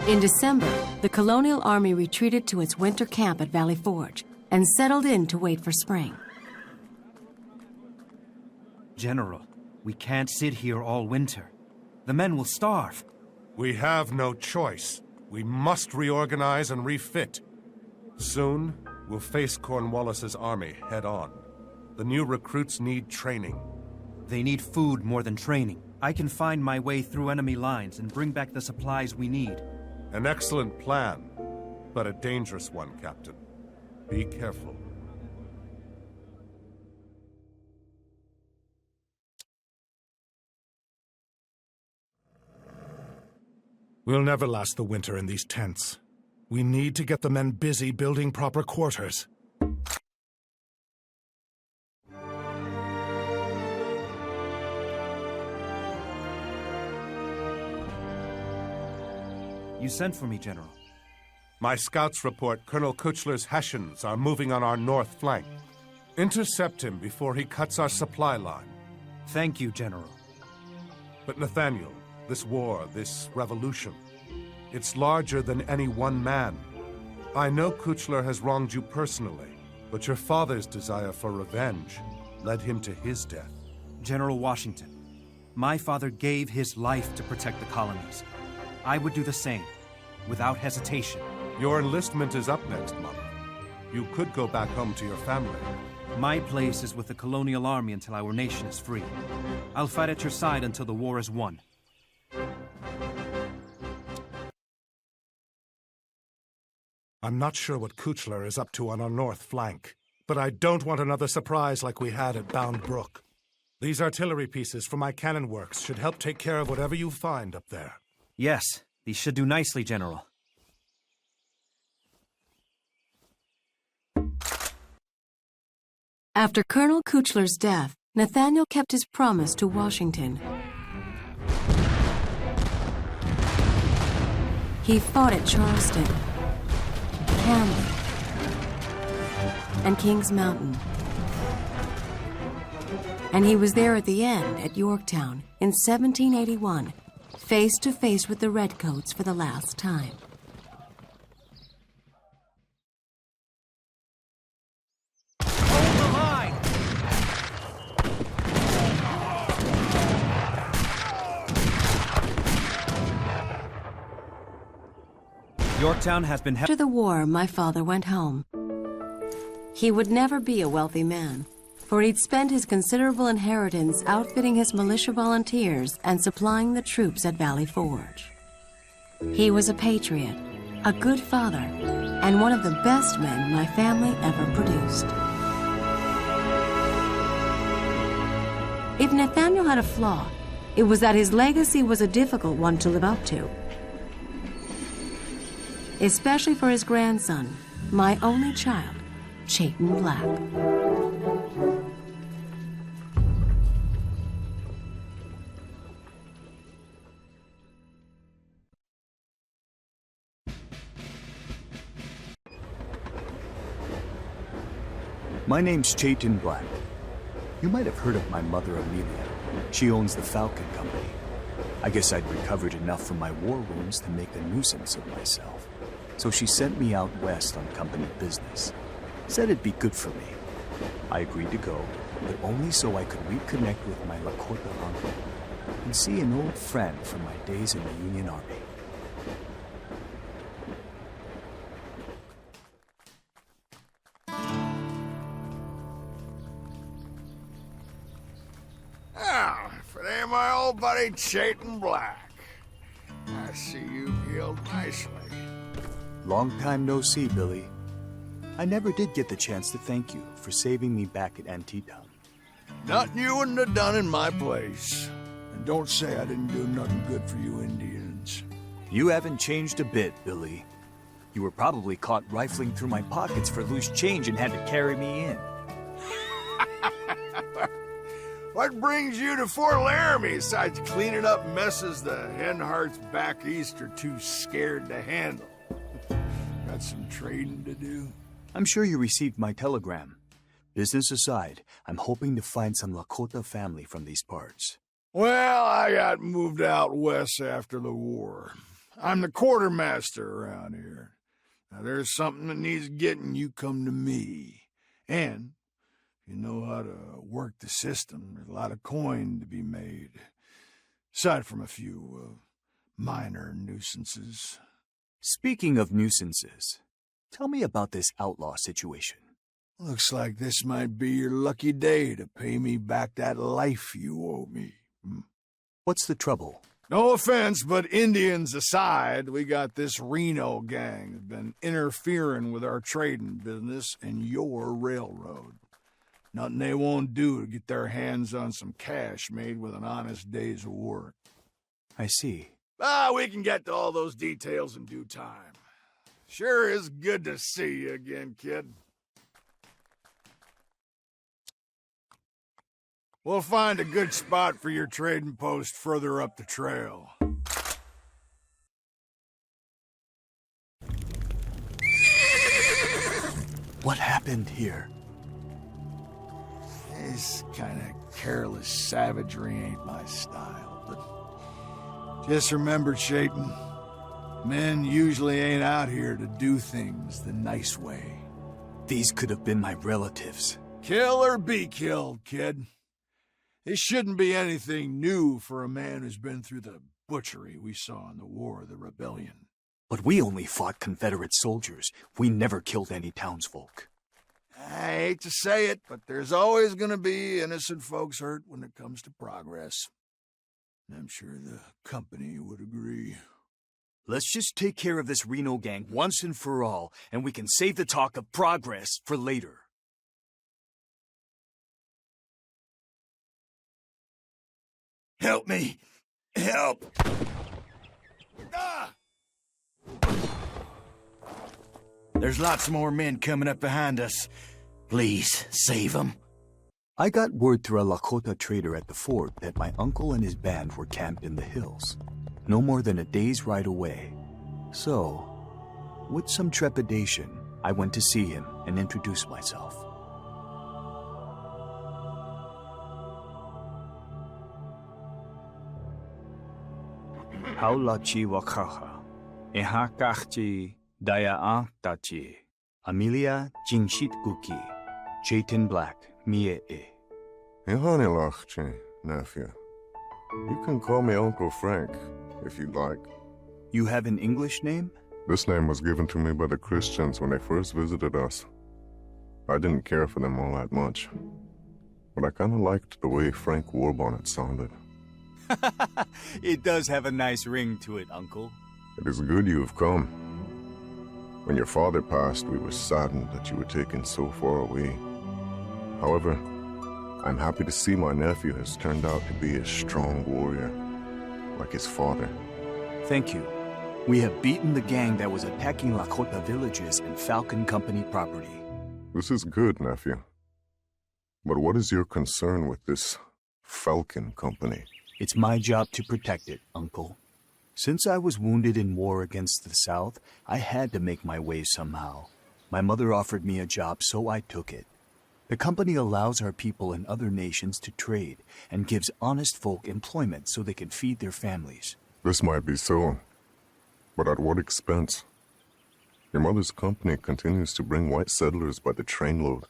In December, the colonial army retreated to its winter camp at Valley Forge and settled in to wait for spring. General, we can't sit here all winter. The men will starve. We have no choice. We must reorganize and refit. Soon, we'll face Cornwallis's army head on. The new recruits need training. They need food more than training. I can find my way through enemy lines and bring back the supplies we need. An excellent plan, but a dangerous one, Captain. Be careful. We'll never last the winter in these tents. We need to get the men busy building proper quarters. You sent for me, General. My scouts report Colonel Kuchler's Hessians are moving on our north flank. Intercept him before he cuts our supply line. Thank you, General. But Nathaniel, this war, this revolution, it's larger than any one man. I know Kuchler has wronged you personally, but your father's desire for revenge led him to his death. General Washington, my father gave his life to protect the colonies. I would do the same, without hesitation. Your enlistment is up next month. You could go back home to your family. My place is with the colonial army until our nation is free. I'll fight at your side until the war is won. I'm not sure what Kuchler is up to on our north flank, but I don't want another surprise like we had at Bound Brook. These artillery pieces from my cannon works should help take care of whatever you find up there. Yes, these should do nicely, General. After Colonel Kuchler's death, Nathaniel kept his promise to Washington. He fought at Charleston, Camden, and Kings Mountain. And he was there at the end at Yorktown in 1781, face to face with the Redcoats for the last time. Yorktown has been After the war, my father went home. He would never be a wealthy man, for he'd spent his considerable inheritance outfitting his militia volunteers and supplying the troops at Valley Forge. He was a patriot, a good father, and one of the best men my family ever produced. If Nathaniel had a flaw, it was that his legacy was a difficult one to live up to. Especially for his grandson, my only child, Chayton Black. My name's Chayton Black. You might have heard of my mother, Amelia. She owns the Falcon Company. I guess I'd recovered enough from my war wounds to make a nuisance of myself. So she sent me out west on company business. Said it'd be good for me. I agreed to go, but only so I could reconnect with my Lakota uncle and see an old friend from my days in the Union Army. If it ain't my old buddy Chayton Black. I see you healed nicely. Long time no see, Billy. I never did get the chance to thank you for saving me back at Antietam. Nothing you wouldn't have done in my place. And don't say I didn't do nothing good for you Indians. You haven't changed a bit, Billy. You were probably caught rifling through my pockets for loose change and had to carry me in. What brings you to Fort Laramie besides cleaning up messes the henhearts back east are too scared to handle? Got some trading to do? I'm sure you received my telegram. Business aside, I'm hoping to find some Lakota family from these parts. Well, I got moved out west after the war. I'm the quartermaster around here. Now, there's something that needs getting, you come to me. And if you know how to work the system, there's a lot of coin to be made. Aside from a few minor nuisances. Speaking of nuisances, tell me about this outlaw situation. Looks like this might be your lucky day to pay me back that life you owe me. What's the trouble? No offense, but Indians aside, we got this Reno gang that's been interfering with our trading business and your railroad. Nothing they won't do to get their hands on some cash made with an honest day's work. I see. We can get to all those details in due time. Sure is good to see you again, kid. We'll find a good spot for your trading post further up the trail. What happened here? This kind of careless savagery ain't my style, but just remember, Chayton, men usually ain't out here to do things the nice way. These could have been my relatives. Kill or be killed, kid. This shouldn't be anything new for a man who's been through the butchery we saw in the War of the Rebellion. But we only fought Confederate soldiers. We never killed any townsfolk. I hate to say it, but there's always gonna be innocent folks hurt when it comes to progress. I'm sure the company would agree. Let's just take care of this Reno gang once and for all, and we can save the talk of progress for later. Help me! Help! There's lots more men coming up behind us. Please, save them. I got word through a Lakota trader at the fort that my uncle and his band were camped in the hills, no more than a day's ride away. So, with some trepidation, I went to see him and introduce myself. Haulachi wakaha, ehakachchi daya tachi, Amelia Jingshit Guki, Chayton Black, Mie E. Ihanilachche, nephew. You can call me Uncle Frank, if you'd like. You have an English name? This name was given to me by the Christians when they first visited us. I didn't care for them all that much, but I kinda liked the way Frank Warbonnet sounded. It does have a nice ring to it, Uncle. It is good you have come. When your father passed, we were saddened that you were taken so far away. However, I'm happy to see my nephew has turned out to be a strong warrior, like his father. Thank you. We have beaten the gang that was attacking Lakota villages and Falcon Company property. This is good, nephew. But what is your concern with this Falcon Company? It's my job to protect it, Uncle. Since I was wounded in war against the South, I had to make my way somehow. My mother offered me a job, so I took it. The company allows our people in other nations to trade and gives honest folk employment so they can feed their families. This might be so, but at what expense? Your mother's company continues to bring white settlers by the trainload.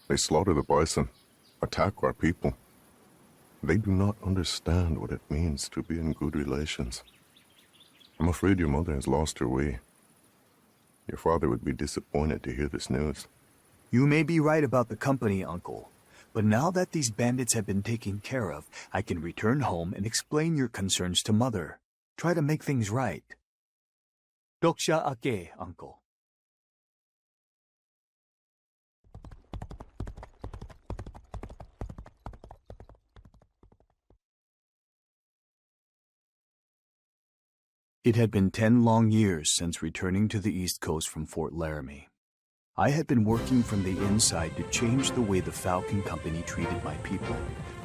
They slaughter the bison, attack our people. They do not understand what it means to be in good relations. I'm afraid your mother has lost her way. Your father would be disappointed to hear this news. You may be right about the company, Uncle. But now that these bandits have been taken care of, I can return home and explain your concerns to Mother. Try to make things right. Doksha ake, Uncle. It had been 10 long years since returning to the East Coast from Fort Laramie. I had been working from the inside to change the way the Falcon Company treated my people,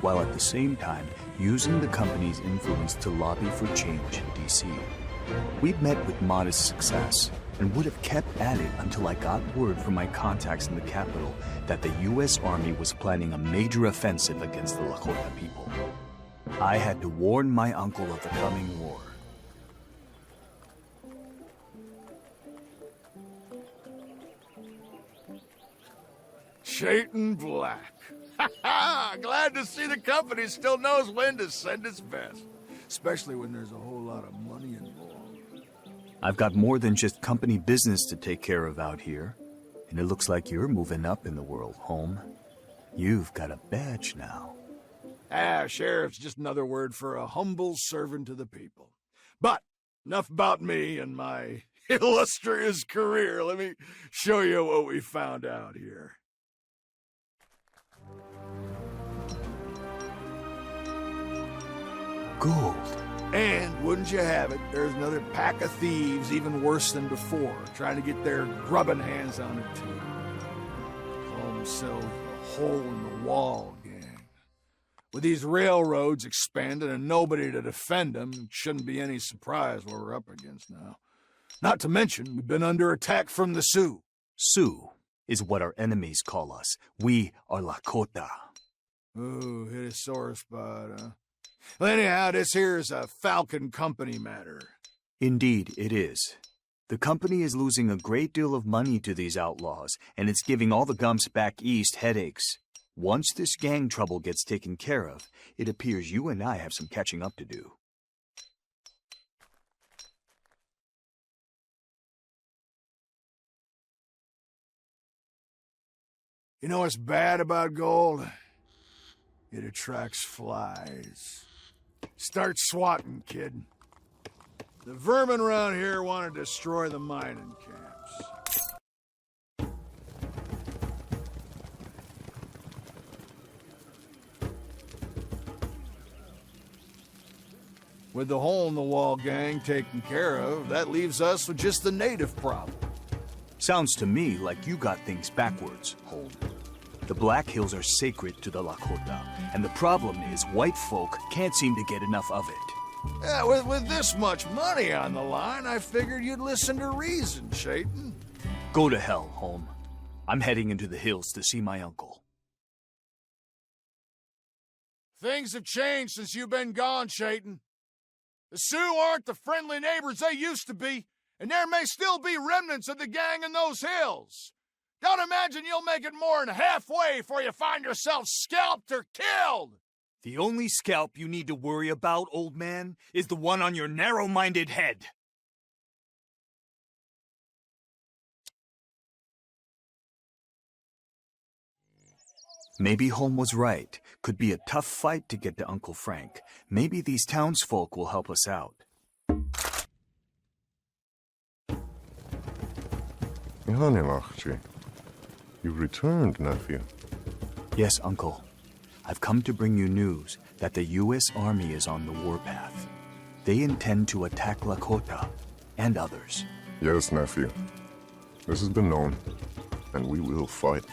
while at the same time using the company's influence to lobby for change in D.C. We'd met with modest success, and would have kept at it until I got word from my contacts in the capital that the U.S. Army was planning a major offensive against the Lakota people. I had to warn my uncle of the coming war. Chayton Black. Ha ha! Glad to see the company still knows when to send its best. Especially when there's a whole lot of money involved. I've got more than just company business to take care of out here. And it looks like you're moving up in the world, home. You've got a badge now. Sheriff's just another word for a humble servant to the people. But enough about me and my illustrious career. Let me show you what we found out here. Gold. And wouldn't you have it, there's another pack of thieves even worse than before, trying to get their grubbing hands on it too. Call themselves the hole in the wall gang. With these railroads expanded and nobody to defend them, it shouldn't be any surprise what we're up against now. Not to mention, we've been under attack from the Sioux. Sioux is what our enemies call us. We are Lakota. Ooh, hit a sore spot, huh? Well, anyhow, this here is a Falcon Company matter. Indeed, it is. The company is losing a great deal of money to these outlaws, and it's giving all the gumps back east headaches. Once this gang trouble gets taken care of, it appears you and I have some catching up to do. You know what's bad about gold? It attracts flies. Start swatting, kid. The vermin around here want to destroy the mining camps. With the hole-in-the-wall gang taken care of, that leaves us with just the native problem. Sounds to me like you got things backwards, Holm. The Black Hills are sacred to the Lakota, and the problem is white folk can't seem to get enough of it. Yeah, with this much money on the line, I figured you'd listen to reason, Chayton. Go to hell, Holm. I'm heading into the hills to see my uncle. Things have changed since you've been gone, Chayton. The Sioux aren't the friendly neighbors they used to be, and there may still be remnants of the gang in those hills. Don't imagine you'll make it more than halfway before you find yourself scalped or killed! The only scalp you need to worry about, old man, is the one on your narrow-minded head. Maybe Holm was right. Could be a tough fight to get to Uncle Frank. Maybe these townsfolk will help us out. You've returned, nephew. Yes, Uncle. I've come to bring you news that the U.S. Army is on the warpath. They intend to attack Lakota and others. Yes, nephew. This has been known, and we will fight.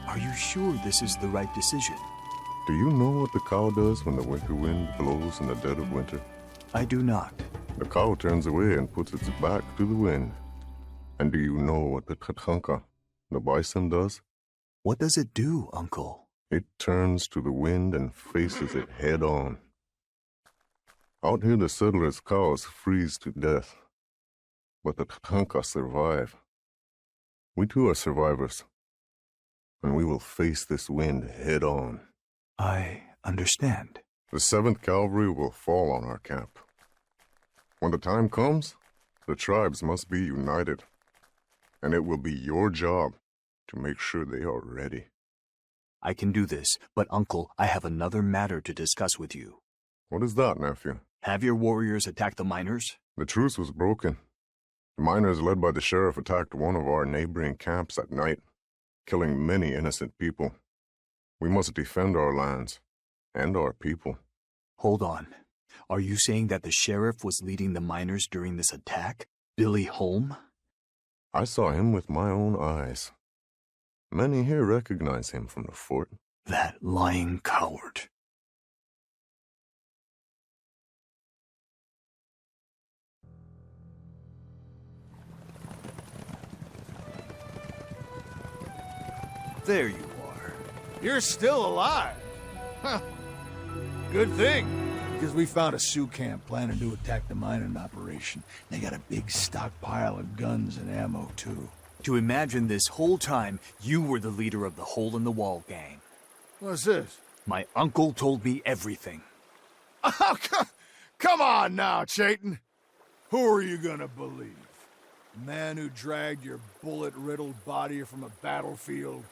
Are you sure this is the right decision? Do you know what the cow does when the winter wind blows in the dead of winter? I do not. The cow turns away and puts its back to the wind. And do you know what the tatanka, the bison, does? What does it do, Uncle? It turns to the wind and faces it head on. Out here the settlers' cows freeze to death. But the tatanka survive. We too are survivors. And we will face this wind head on. I understand. The 7th Cavalry will fall on our camp. When the time comes, the tribes must be united. And it will be your job to make sure they are ready. I can do this, but Uncle, I have another matter to discuss with you. What is that, nephew? Have your warriors attack the miners? The truce was broken. The miners led by the sheriff attacked one of our neighboring camps at night, killing many innocent people. We must defend our lands and our people. Hold on. Are you saying that the sheriff was leading the miners during this attack? Billy Holm? I saw him with my own eyes. Many here recognize him from the fort. That lying coward. There you are. You're still alive. Huh. Good thing, because we found a Sioux camp planning to attack the mining operation. They got a big stockpile of guns and ammo, too. To imagine this whole time, you were the leader of the hole-in-the-wall gang. What's this? My uncle told me everything. Oh, come on now, Chayton. Who are you gonna believe? The man who dragged your bullet-riddled body from a battlefield?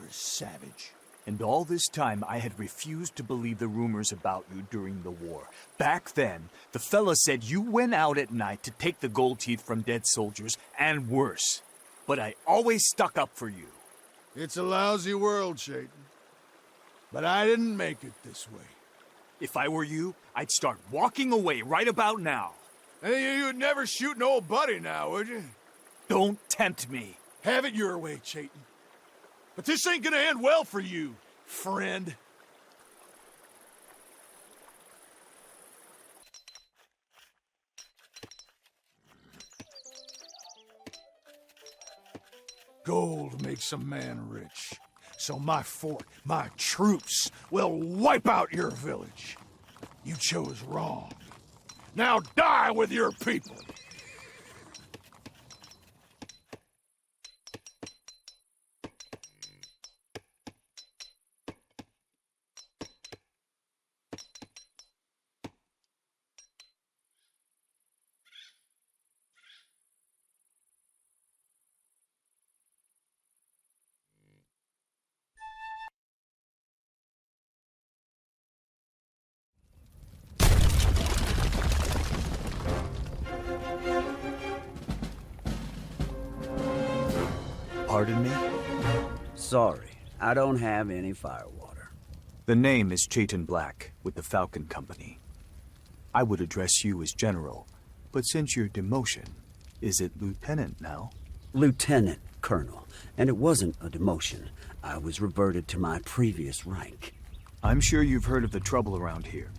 Or a savage? And all this time, I had refused to believe the rumors about you during the war. Back then, the fella said you went out at night to take the gold teeth from dead soldiers, and worse. But I always stuck up for you. It's a lousy world, Chayton. But I didn't make it this way. If I were you, I'd start walking away right about now. And you'd never shoot an old buddy now, would you? Don't tempt me. Have it your way, Chayton. But this ain't gonna end well for you, friend. Gold makes a man rich, so my fort, my troops, will wipe out your village. You chose wrong. Now die with your people! Pardon me? Sorry, I don't have any firewater. The name is Chayton Black, with the Falcon Company. I would address you as General, but since your demotion, is it Lieutenant now? Lieutenant Colonel, and it wasn't a demotion. I was reverted to my previous rank. I'm sure you've heard of the trouble around here.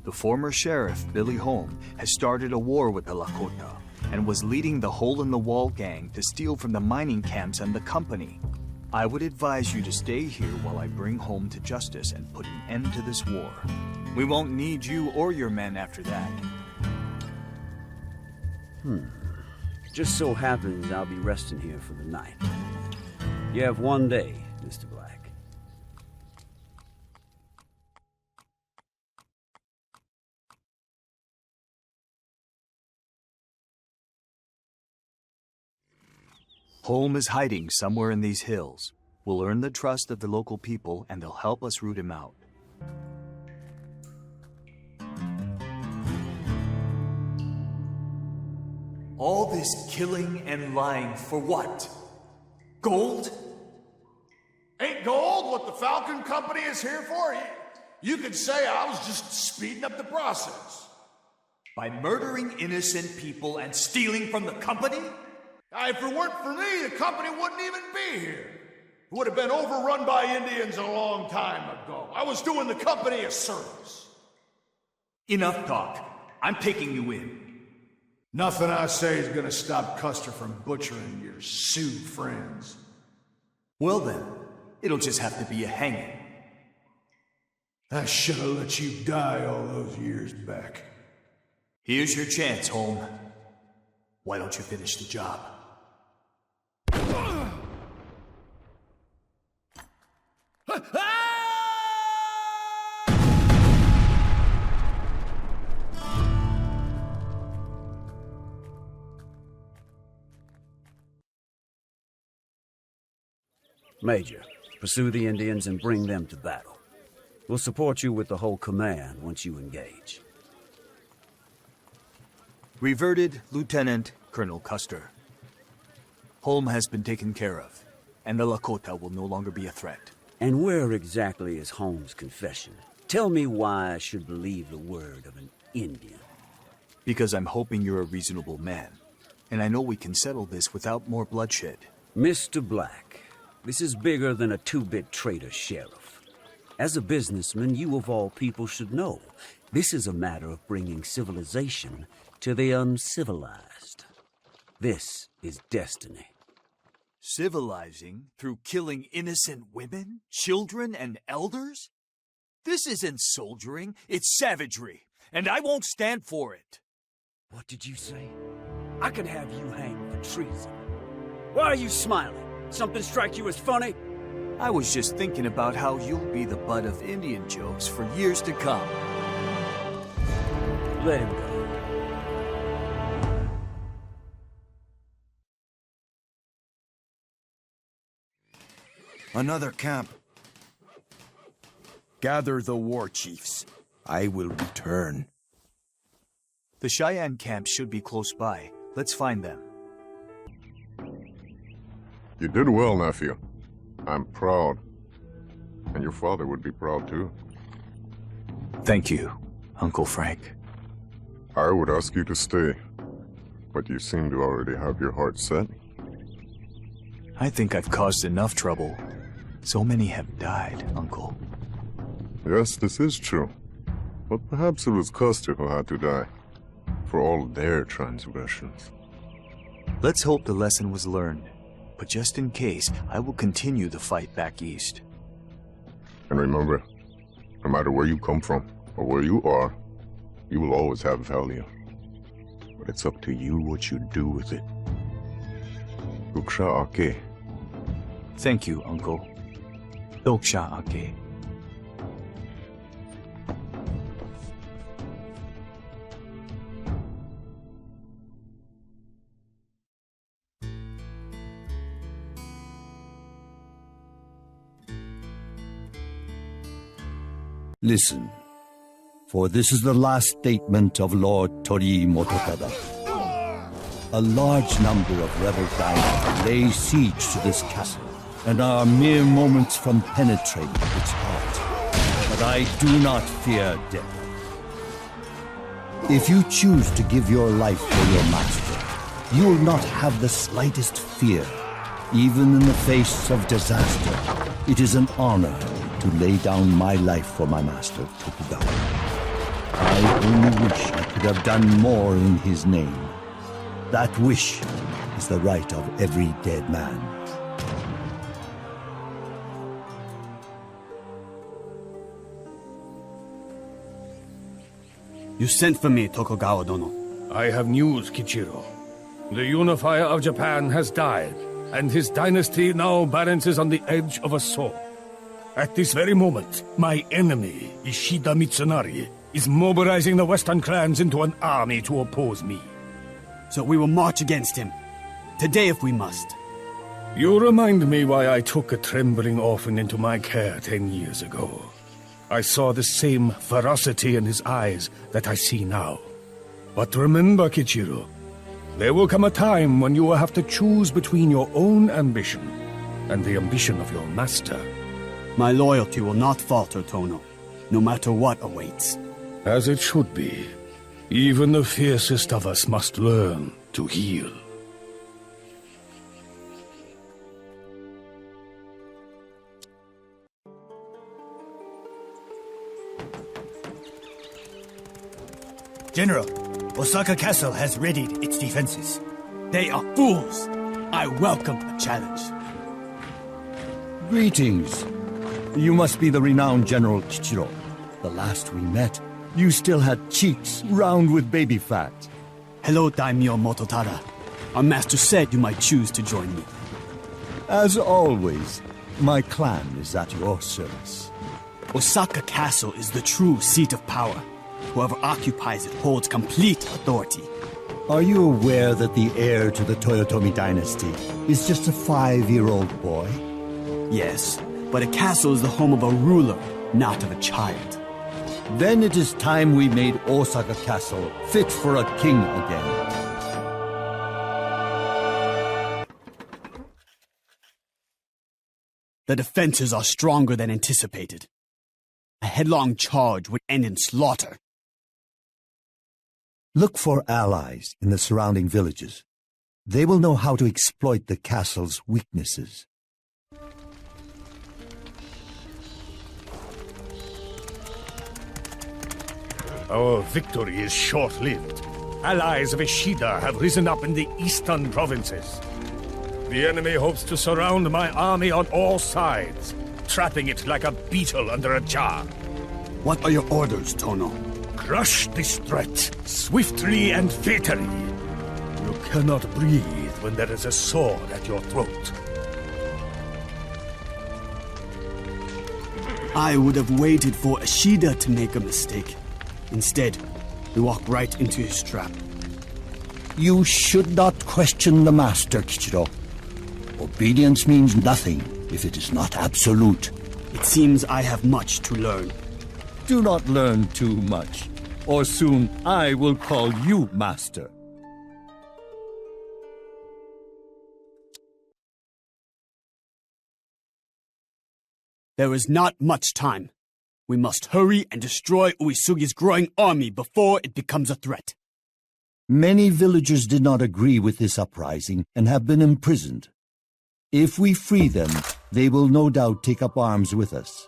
The former sheriff, Billy Holm, has started a war with the Lakota, and was leading the hole-in-the-wall gang to steal from the mining camps and the company. I would advise you to stay here while I bring Holm to justice and put an end to this war. We won't need you or your men after that. Just so happens I'll be resting here for the night. You have one day, Mr. Black. Holm is hiding somewhere in these hills. We'll earn the trust of the local people, and they'll help us root him out. All this killing and lying for what? Gold? Ain't gold what the Falcon Company is here for? You could say I was just speeding up the process. By murdering innocent people and stealing from the company? If it weren't for me, the company wouldn't even be here. It would have been overrun by Indians a long time ago. I was doing the company a service. Enough talk. I'm taking you in. Nothing I say is gonna stop Custer from butchering your Sioux friends. Well then, it'll just have to be a hanging. I should have let you die all those years back. Here's your chance, Holm. Why don't you finish the job? Major, pursue the Indians and bring them to battle. We'll support you with the whole command once you engage. Reverted Lieutenant Colonel Custer. Holm has been taken care of, and the Lakota will no longer be a threat. And where exactly is Holmes' confession? Tell me why I should believe the word of an Indian. Because I'm hoping you're a reasonable man, and I know we can settle this without more bloodshed. Mr. Black, this is bigger than a two-bit traitor sheriff. As a businessman, you of all people should know, this is a matter of bringing civilization to the uncivilized. This is destiny. Civilizing through killing innocent women, children, and elders? This isn't soldiering, it's savagery, and I won't stand for it. What did you say? I can have you hanged for treason. Why are you smiling? Something strike you as funny? I was just thinking about how you'll be the butt of Indian jokes for years to come. Let him go. Another camp. Gather the war chiefs. I will return. The Cheyenne camp should be close by. Let's find them. You did well, nephew. I'm proud. And your father would be proud too. Thank you, Uncle Frank. I would ask you to stay, but you seem to already have your heart set. I think I've caused enough trouble. So many have died, Uncle. Yes, this is true. But perhaps it was Custer who had to die, for all their transgressions. Let's hope the lesson was learned. But just in case, I will continue the fight back east. And remember, no matter where you come from or where you are, you will always have value. But it's up to you what you do with it. Ruksha Ake. Thank you, Uncle. Doksha Ake. Listen, for this is the last statement of Lord Tori Mototada. A large number of rebel diners lay siege to this castle, and are mere moments from penetrating its heart. But I do not fear death. If you choose to give your life for your master, you will not have the slightest fear. Even in the face of disaster, it is an honor to lay down my life for my master, Tokugawa. I only wish I could have done more in his name. That wish is the right of every dead man. You sent for me, Tokugawa-dono. I have news, Kichiro. The Unifier of Japan has died, and his dynasty now balances on the edge of a sword. At this very moment, my enemy, Ishida Mitsunari, is mobilizing the Western clans into an army to oppose me. So we will march against him. Today if we must. You remind me why I took a trembling orphan into my care 10 years ago. I saw the same ferocity in his eyes that I see now. But remember, Kichiro, there will come a time when you will have to choose between your own ambition and the ambition of your master. My loyalty will not falter, Tono, no matter what awaits. As it should be. Even the fiercest of us must learn to heal. General, Osaka Castle has readied its defenses. They are fools! I welcome a challenge. Greetings. You must be the renowned General Kichiro. The last we met, you still had cheeks round with baby fat. Hello, Daimyo Mototada. Our master said you might choose to join me. As always, my clan is at your service. Osaka Castle is the true seat of power. Whoever occupies it holds complete authority. Are you aware that the heir to the Toyotomi dynasty is just a 5-year-old boy? Yes, but a castle is the home of a ruler, not of a child. Then it is time we made Osaka Castle fit for a king again. The defenses are stronger than anticipated. A headlong charge would end in slaughter. Look for allies in the surrounding villages. They will know how to exploit the castle's weaknesses. Our victory is short-lived. Allies of Ishida have risen up in the eastern provinces. The enemy hopes to surround my army on all sides, trapping it like a beetle under a jar. What are your orders, Tono? Crush this threat, swiftly and fatally. You cannot breathe when there is a sword at your throat. I would have waited for Ishida to make a mistake. Instead, we walk right into his trap. You should not question the master, Kichiro. Obedience means nothing if it is not absolute. It seems I have much to learn. Do not learn too much, or soon I will call you master. There is not much time. We must hurry and destroy Uesugi's growing army before it becomes a threat. Many villagers did not agree with this uprising and have been imprisoned. If we free them, they will no doubt take up arms with us.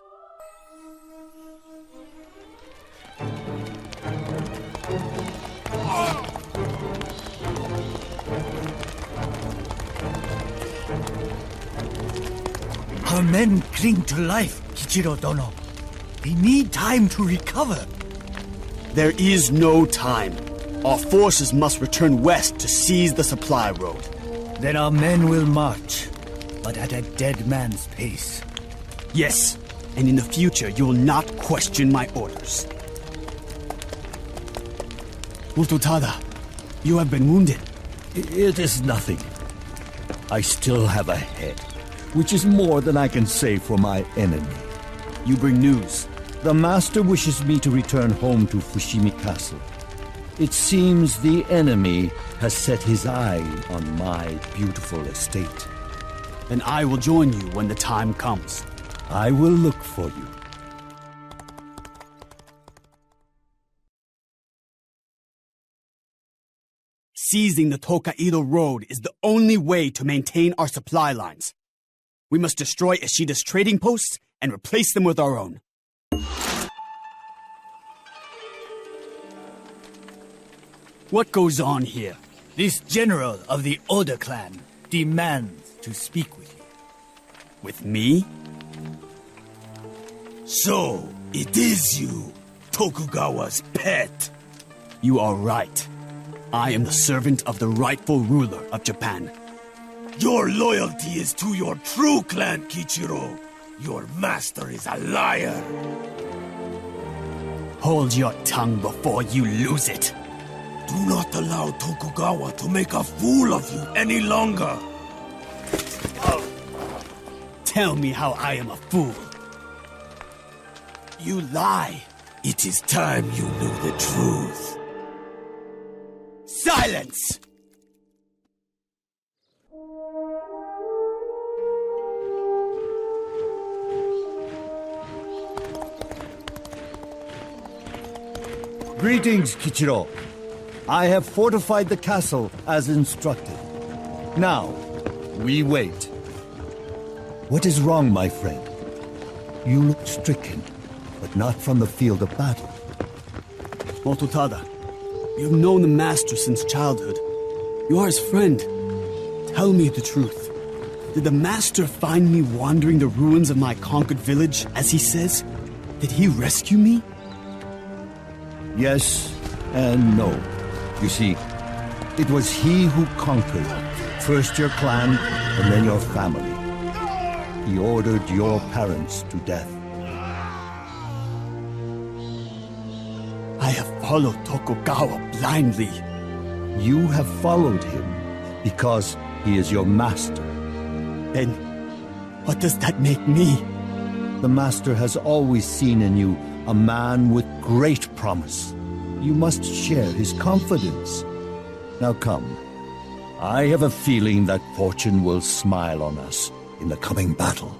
Our men cling to life, Kichiro Dono. We need time to recover. There is no time. Our forces must return west to seize the supply road. Then our men will march, but at a dead man's pace. Yes, and in the future you will not question my orders. Utotada, you have been wounded. It is nothing. I still have a head, which is more than I can say for my enemy. You bring news. The master wishes me to return home to Fushimi Castle. It seems the enemy has set his eye on my beautiful estate. And I will join you when the time comes. I will look for you. Seizing the Tokaido Road is the only way to maintain our supply lines. We must destroy Ishida's trading posts and replace them with our own. What goes on here? This general of the Oda clan demands to speak with you. With me? So, it is you, Tokugawa's pet. You are right. I am the servant of the rightful ruler of Japan. Your loyalty is to your true clan, Kichiro. Your master is a liar. Hold your tongue before you lose it. Do not allow Tokugawa to make a fool of you any longer. Tell me how I am a fool. You lie. It is time you knew the truth. Silence! Greetings, Kichiro. I have fortified the castle as instructed. Now, we wait. What is wrong, my friend? You look stricken, but not from the field of battle. Mototada, you've known the master since childhood. You are his friend. Tell me the truth. Did the master find me wandering the ruins of my conquered village, as he says? Did he rescue me? Yes and no. You see, it was he who conquered, first your clan and then your family. He ordered your parents to death. I have followed Tokugawa blindly. You have followed him because he is your master. Then, what does that make me? The master has always seen in you a man with great promise. You must share his confidence. Now come. I have a feeling that fortune will smile on us in the coming battle.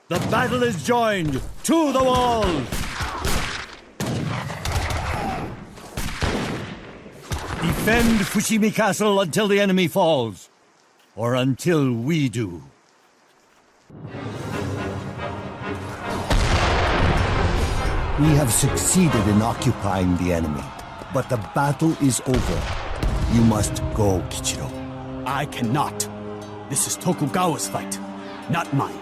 The battle is joined! To the walls! Defend Fushimi Castle until the enemy falls. Or until we do. We have succeeded in occupying the enemy, but the battle is over. You must go, Kichiro. I cannot. This is Tokugawa's fight, not mine.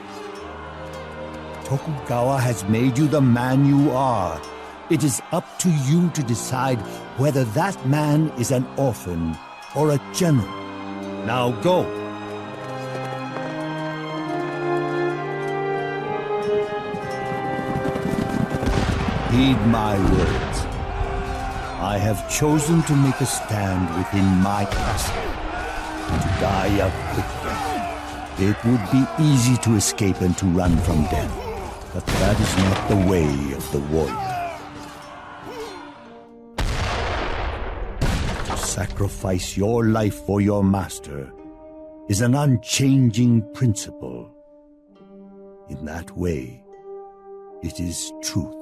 Tokugawa has made you the man you are. It is up to you to decide whether that man is an orphan or a general. Now go. Heed my words. I have chosen to make a stand within my castle, and to die a quick death. It would be easy to escape and to run from death, but that is not the way of the warrior. To sacrifice your life for your master is an unchanging principle. In that way, it is truth.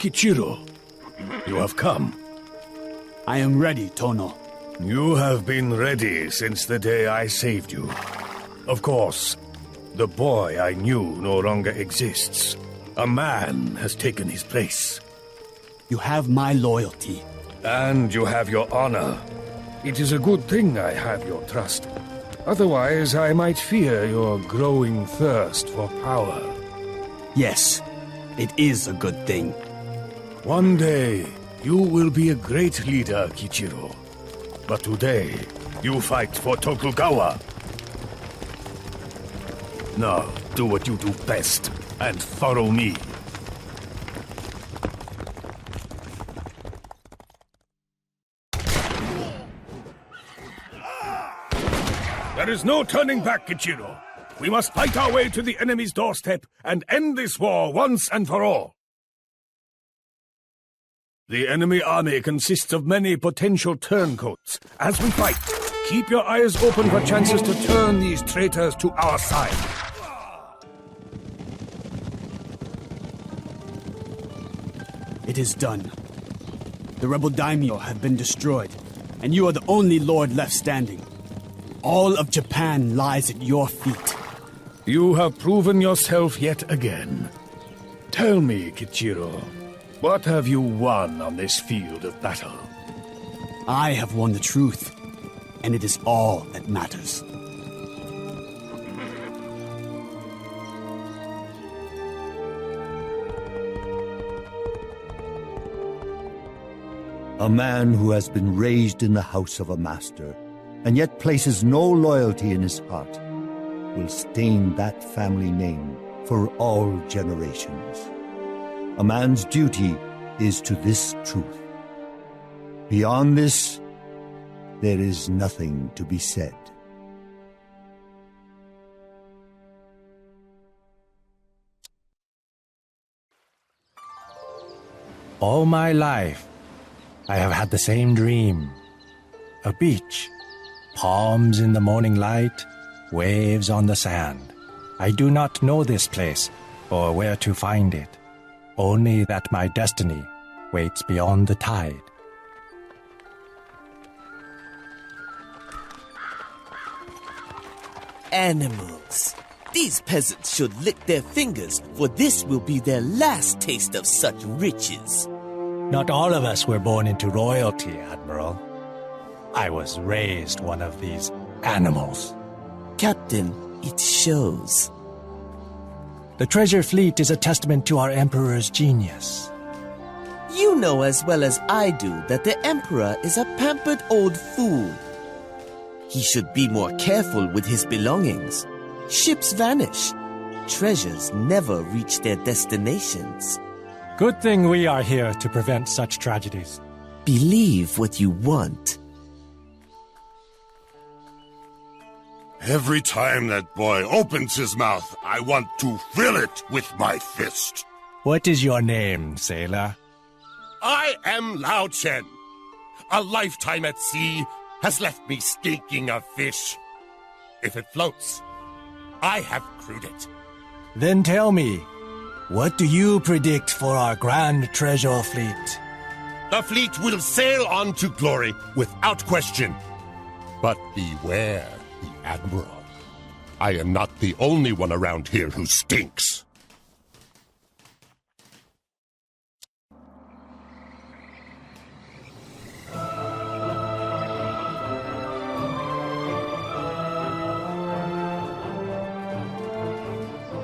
Kichiro, you have come. I am ready, Tono. You have been ready since the day I saved you. Of course, the boy I knew no longer exists. A man has taken his place. You have my loyalty. And you have your honor. It is a good thing I have your trust. Otherwise, I might fear your growing thirst for power. Yes, it is a good thing. One day, you will be a great leader, Kichiro. But today, you fight for Tokugawa. Now, do what you do best, and follow me. There is no turning back, Kichiro. We must fight our way to the enemy's doorstep and end this war once and for all. The enemy army consists of many potential turncoats. As we fight, keep your eyes open for chances to turn these traitors to our side. It is done. The rebel daimyo have been destroyed, and you are the only lord left standing. All of Japan lies at your feet. You have proven yourself yet again. Tell me, Kichiro, what have you won on this field of battle? I have won the truth, and it is all that matters. A man who has been raised in the house of a master, and yet places no loyalty in his heart, will stain that family name for all generations. A man's duty is to this truth. Beyond this, there is nothing to be said. All my life, I have had the same dream. A beach, palms in the morning light, waves on the sand. I do not know this place or where to find it. Only that my destiny waits beyond the tide. Animals. These peasants should lick their fingers, for this will be their last taste of such riches. Not all of us were born into royalty, Admiral. I was raised one of these animals. Captain, it shows. The treasure fleet is a testament to our Emperor's genius. You know as well as I do that the Emperor is a pampered old fool. He should be more careful with his belongings. Ships vanish. Treasures never reach their destinations. Good thing we are here to prevent such tragedies. Believe what you want. Every time that boy opens his mouth, I want to fill it with my fist. What is your name, sailor? I am Lao Chen. A lifetime at sea has left me stinking of fish. If it floats, I have crewed it. Then tell me, what do you predict for our grand treasure fleet? The fleet will sail on to glory without question. But beware the Admiral. I am not the only one around here who stinks.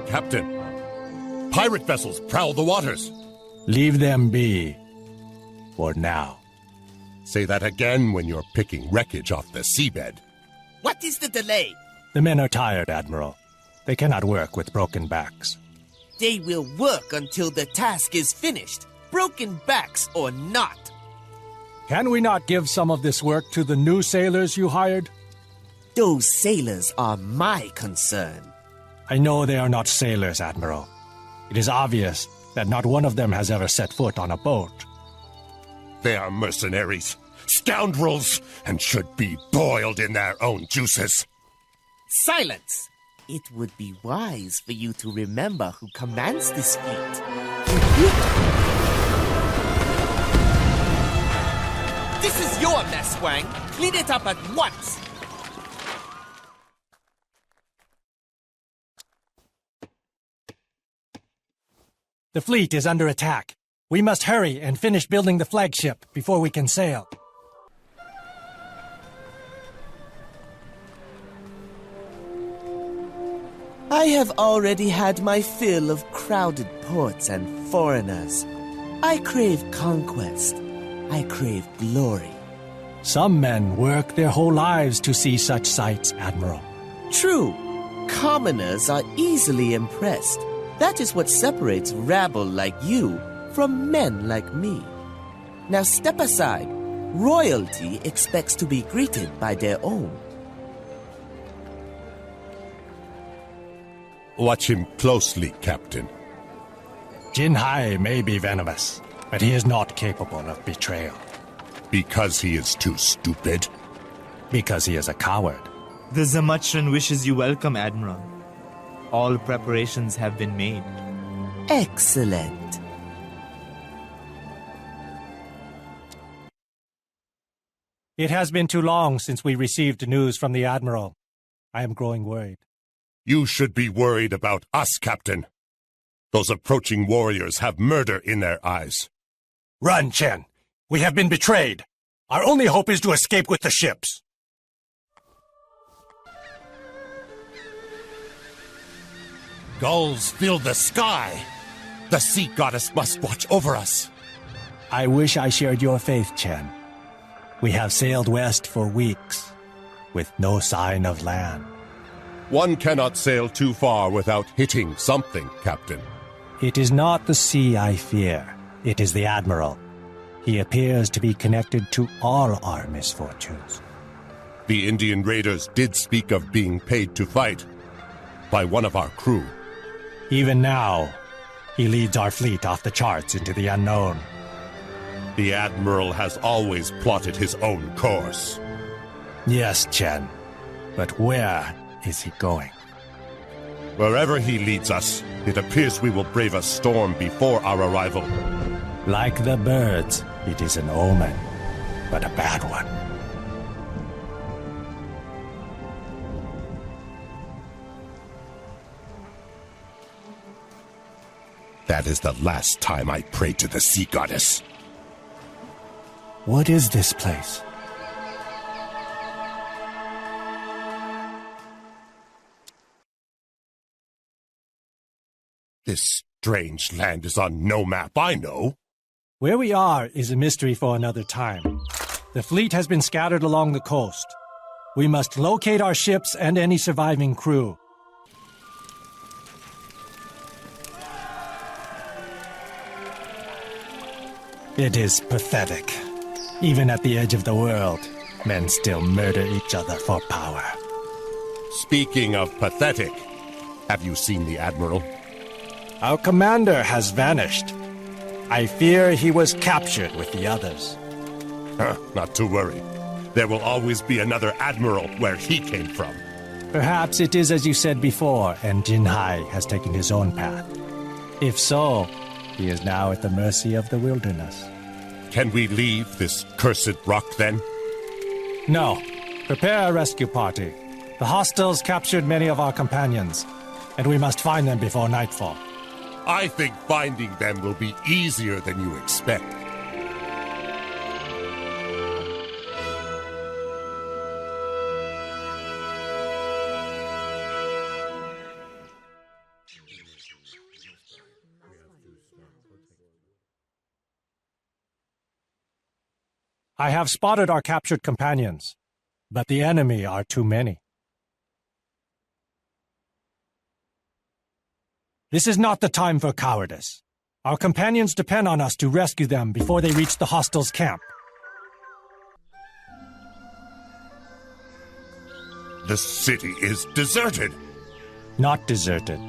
Captain, pirate vessels prowl the waters. Leave them be. For now. Say that again when you're picking wreckage off the seabed. What is the delay? The men are tired, Admiral. They cannot work with broken backs. They will work until the task is finished, broken backs or not. Can we not give some of this work to the new sailors you hired? Those sailors are my concern. I know they are not sailors, Admiral. It is obvious that not one of them has ever set foot on a boat. They are mercenaries, scoundrels, and should be boiled in their own juices. Silence! It would be wise for you to remember who commands this fleet. This is your mess, Wang. Clean it up at once. The fleet is under attack. We must hurry and finish building the flagship before we can sail. I have already had my fill of crowded ports and foreigners. I crave conquest. I crave glory. Some men work their whole lives to see such sights, Admiral. True. Commoners are easily impressed. That is what separates rabble like you from men like me. Now step aside. Royalty expects to be greeted by their own. Watch him closely, Captain. Jin Hai may be venomous, but he is not capable of betrayal. Because he is too stupid? Because he is a coward. The Zamachran wishes you welcome, Admiral. All preparations have been made. Excellent. It has been too long since we received news from the Admiral. I am growing worried. You should be worried about us, Captain. Those approaching warriors have murder in their eyes. Run, Chen. We have been betrayed. Our only hope is to escape with the ships. Gulls fill the sky. The sea goddess must watch over us. I wish I shared your faith, Chen. We have sailed west for weeks, with no sign of land. One cannot sail too far without hitting something, Captain. It is not the sea I fear. It is the Admiral. He appears to be connected to all our misfortunes. The Indian raiders did speak of being paid to fight by one of our crew. Even now, he leads our fleet off the charts into the unknown. The Admiral has always plotted his own course. Yes, Chen. But where is he going? Wherever he leads us, it appears we will brave a storm before our arrival. Like the birds, it is an omen, but a bad one. That is the last time I pray to the sea goddess. What is this place? This strange land is on no map I know. Where we are is a mystery for another time. The fleet has been scattered along the coast. We must locate our ships and any surviving crew. It is pathetic. Even at the edge of the world, men still murder each other for power. Speaking of pathetic, have you seen the Admiral? Our commander has vanished. I fear he was captured with the others. Not to worry. There will always be another Admiral where he came from. Perhaps it is as you said before, and Jin Hai has taken his own path. If so, he is now at the mercy of the wilderness. Can we leave this cursed rock, then? No. Prepare a rescue party. The hostiles captured many of our companions, and we must find them before nightfall. I think finding them will be easier than you expect. I have spotted our captured companions, but the enemy are too many. This is not the time for cowardice. Our companions depend on us to rescue them before they reach the hostiles' camp. The city is deserted. Not deserted.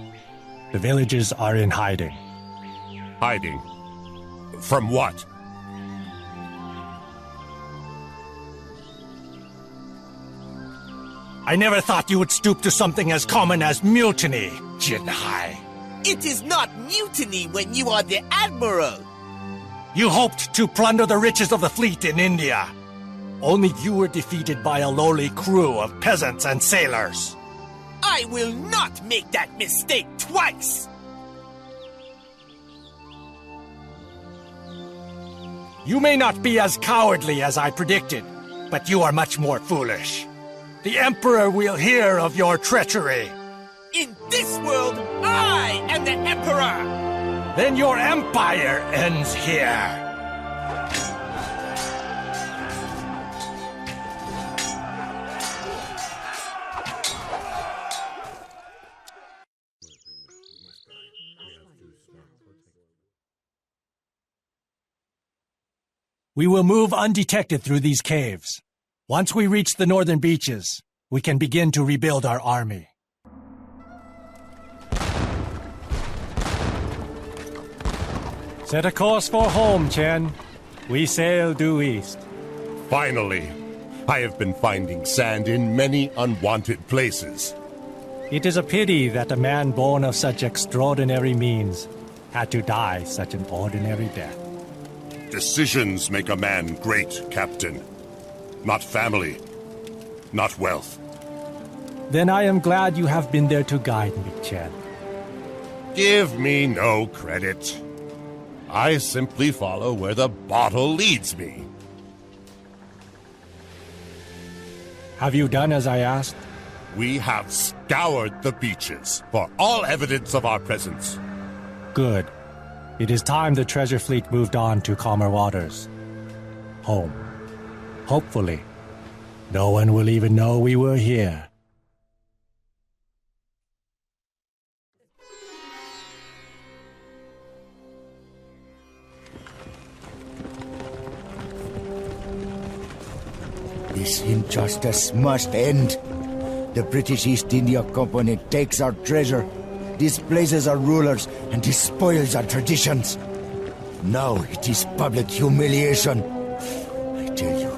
The villages are in hiding. Hiding? From what? I never thought you would stoop to something as common as mutiny, Jin Hai. It is not mutiny when you are the Admiral. You hoped to plunder the riches of the fleet in India. Only you were defeated by a lowly crew of peasants and sailors. I will not make that mistake twice! You may not be as cowardly as I predicted, but you are much more foolish. The Emperor will hear of your treachery. In this world, I am the Emperor! Then your empire ends here. We will move undetected through these caves. Once we reach the northern beaches, we can begin to rebuild our army. Set a course for home, Chen. We sail due east. Finally, I have been finding sand in many unwanted places. It is a pity that a man born of such extraordinary means had to die such an ordinary death. Decisions make a man great, Captain. Not family, not wealth. Then I am glad you have been there to guide me, Chen. Give me no credit. I simply follow where the bottle leads me. Have you done as I asked? We have scoured the beaches for all evidence of our presence. Good. It is time the treasure fleet moved on to calmer waters. Home. Hopefully. No one will even know we were here. This injustice must end. The British East India Company takes our treasure, displaces our rulers, and despoils our traditions. Now it is public humiliation. I tell you,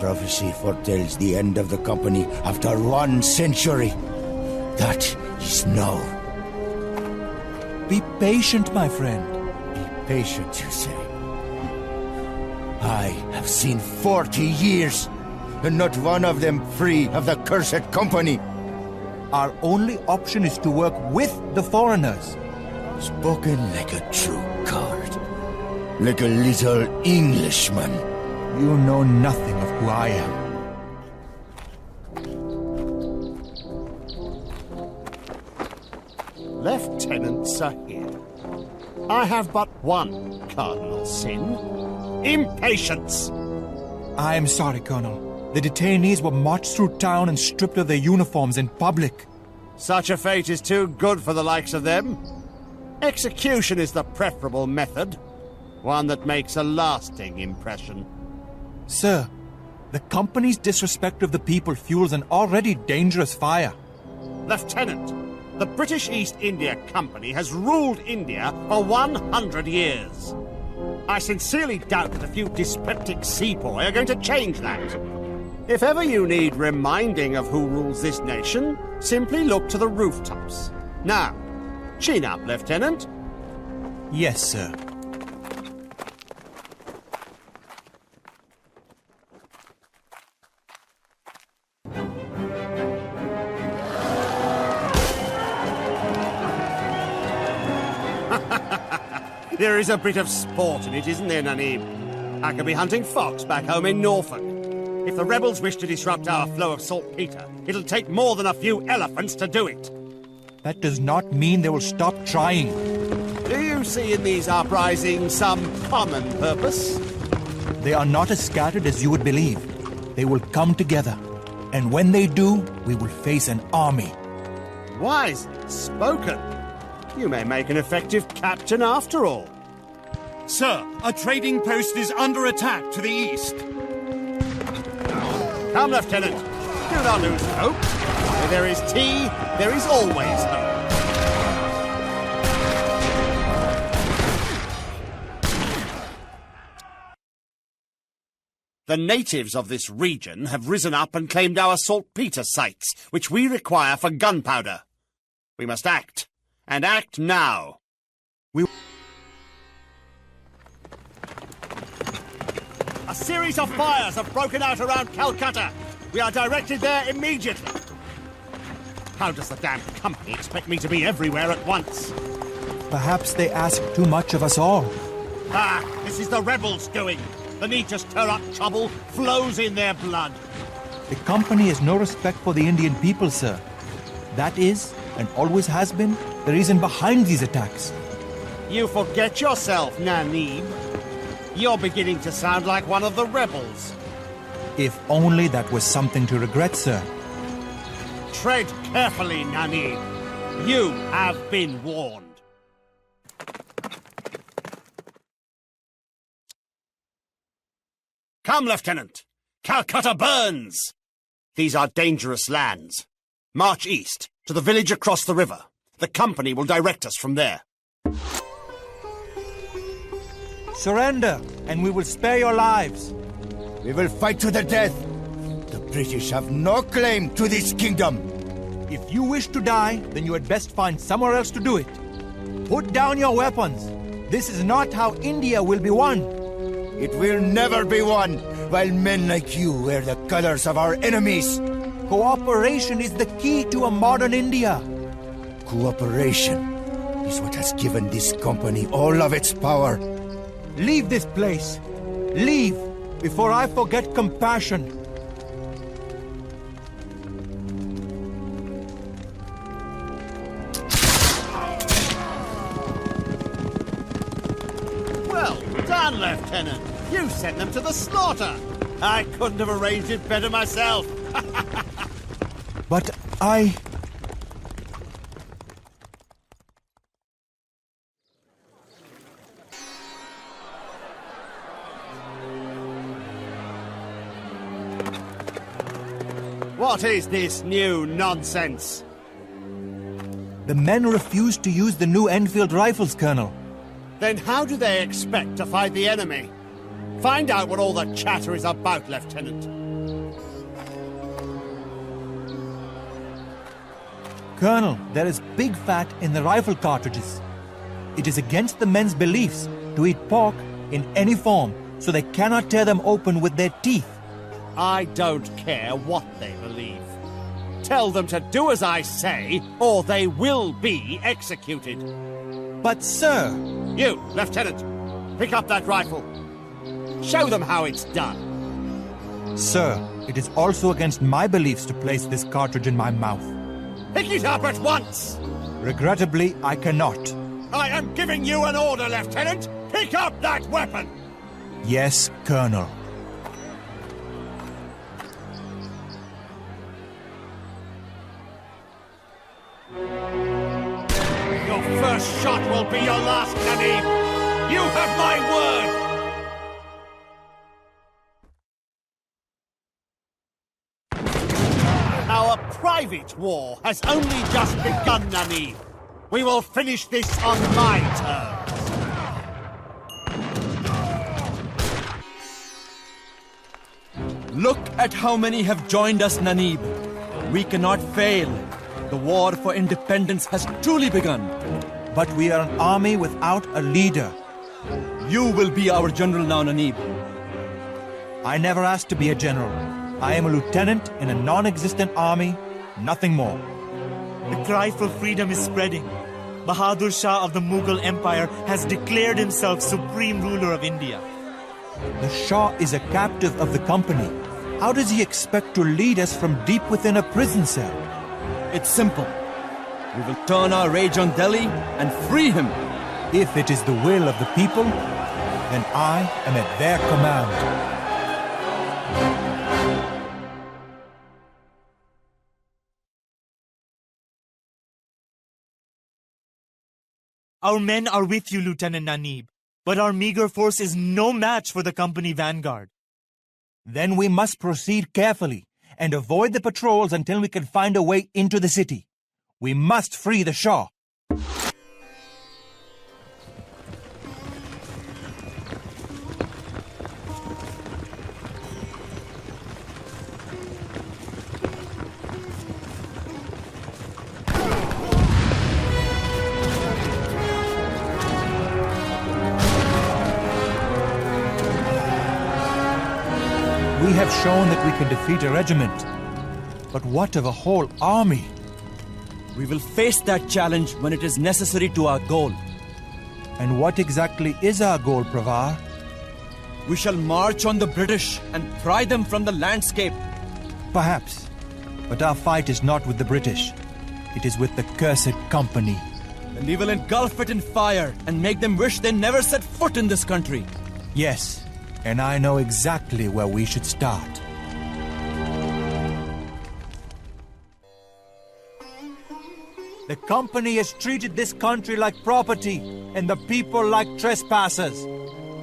prophecy foretells the end of the company after 1 century. That is now. Be patient, my friend. Be patient, you say? I have seen 40 years, and not one of them free of the cursed company. Our only option is to work with the foreigners. Spoken like a true coward. Like a little Englishman. You know nothing of who I am. Lieutenants are here. I have but one cardinal sin. Impatience! I am sorry, Colonel. The detainees were marched through town and stripped of their uniforms in public. Such a fate is too good for the likes of them. Execution is the preferable method. One that makes a lasting impression. Sir, the company's disrespect of the people fuels an already dangerous fire. Lieutenant, the British East India Company has ruled India for 100 years. I sincerely doubt that a few dyspeptic sepoy are going to change that. If ever you need reminding of who rules this nation, simply look to the rooftops. Now, chin up, Lieutenant. Yes, sir. There is a bit of sport in it, isn't there, Nanim? I could be hunting fox back home in Norfolk. If the rebels wish to disrupt our flow of saltpeter, it'll take more than a few elephants to do it. That does not mean they will stop trying. Do you see in these uprisings some common purpose? They are not as scattered as you would believe. They will come together. And when they do, we will face an army. Wisely spoken. You may make an effective captain after all. Sir, a trading post is under attack to the east. Come, Lieutenant. Do not lose hope. Where there is tea, there is always hope. The natives of this region have risen up and claimed our saltpeter sites, which we require for gunpowder. We must act, and act now. A series of fires have broken out around Calcutta. We are directed there immediately. How does the damn company expect me to be everywhere at once? Perhaps they ask too much of us all. Ah, this is the rebels' doing. The need to stir up trouble flows in their blood. The company has no respect for the Indian people, sir. That is, and always has been, the reason behind these attacks. You forget yourself, Nanib. You're beginning to sound like one of the rebels. If only that was something to regret, sir. Tread carefully, Nanib. You have been warned. Come, Lieutenant. Calcutta burns! These are dangerous lands. March east, to the village across the river. The company will direct us from there. Surrender, and we will spare your lives. We will fight to the death. The British have no claim to this kingdom. If you wish to die, then you had best find somewhere else to do it. Put down your weapons. This is not how India will be won. It will never be won while men like you wear the colors of our enemies. Cooperation is the key to a modern India. Cooperation is what has given this company all of its power. Leave this place. Leave before I forget compassion. Well done, Lieutenant. You sent them to the slaughter. I couldn't have arranged it better myself. But I... What is this new nonsense? The men refused to use the new Enfield rifles, Colonel. Then how do they expect to fight the enemy? Find out what all the chatter is about, Lieutenant. Colonel, there is big fat in the rifle cartridges. It is against the men's beliefs to eat pork in any form, so they cannot tear them open with their teeth. I don't care what they believe. Tell them to do as I say, or they will be executed. But, sir... You, Lieutenant, pick up that rifle. Show them how it's done. Sir, it is also against my beliefs to place this cartridge in my mouth. Pick it up at once! Regrettably, I cannot. I am giving you an order, Lieutenant! Pick up that weapon! Yes, Colonel. Your first shot will be your last, Nanib! You have my word! Our private war has only just begun, Nanib. We will finish this on my terms. Look at how many have joined us, Nanib. We cannot fail. The war for independence has truly begun. But we are an army without a leader. You will be our general now, Nanib. I never asked to be a general. I am a lieutenant in a non-existent army, nothing more. The cry for freedom is spreading. Bahadur Shah of the Mughal Empire has declared himself supreme ruler of India. The Shah is a captive of the company. How does he expect to lead us from deep within a prison cell? It's simple. We will turn our rage on Delhi and free him. If it is the will of the people, then I am at their command. Our men are with you, Lieutenant Nanib, but our meager force is no match for the company vanguard. Then we must proceed carefully and avoid the patrols until we can find a way into the city. We must free the Shah. We have shown that we can defeat a regiment. But what of a whole army? We will face that challenge when it is necessary to our goal. And what exactly is our goal, Pravar? We shall march on the British and pry them from the landscape. Perhaps. But our fight is not with the British. It is with the cursed company. And we will engulf it in fire and make them wish they never set foot in this country. Yes, and I know exactly where we should start. The company has treated this country like property and the people like trespassers.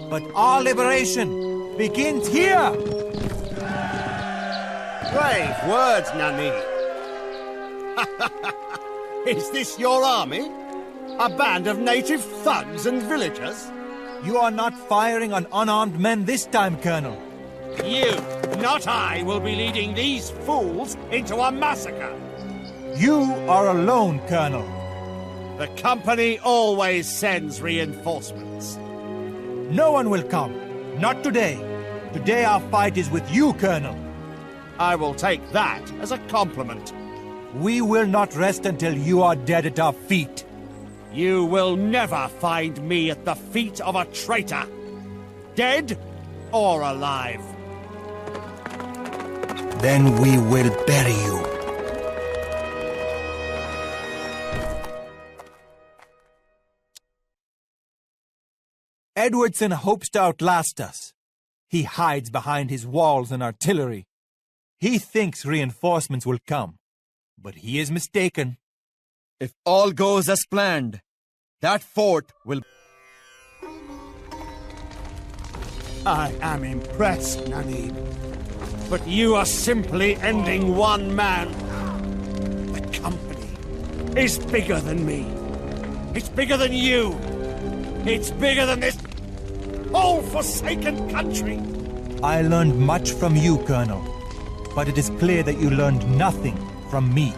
But our liberation begins here! Brave words, Nani. Is this your army? A band of native thugs and villagers? You are not firing on unarmed men this time, Colonel. You, not I, will be leading these fools into a massacre. You are alone, Colonel. The company always sends reinforcements. No one will come. Not today. Today our fight is with you, Colonel. I will take that as a compliment. We will not rest until you are dead at our feet. You will never find me at the feet of a traitor. Dead or alive. Then we will bury you. Edwardson hopes to outlast us. He hides behind his walls and artillery. He thinks reinforcements will come. But he is mistaken. If all goes as planned, that fort will... I am impressed, Nani. But you are simply ending one man. The company is bigger than me. It's bigger than you. It's bigger than this whole forsaken country. I learned much from you, Colonel. But it is clear that you learned nothing from me.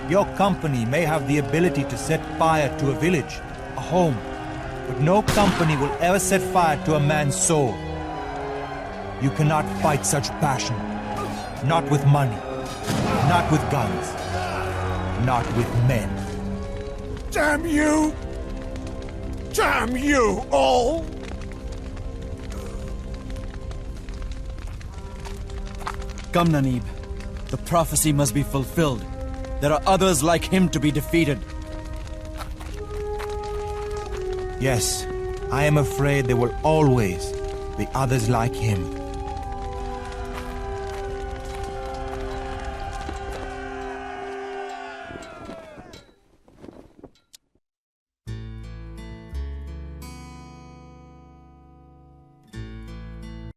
Your company may have the ability to set fire to a village, a home, but no company will ever set fire to a man's soul. You cannot fight such passion. Not with money. Not with guns. Not with men. Damn you! Damn you all! Come, Nanib. The prophecy must be fulfilled. There are others like him to be defeated. Yes, I am afraid there will always be others like him.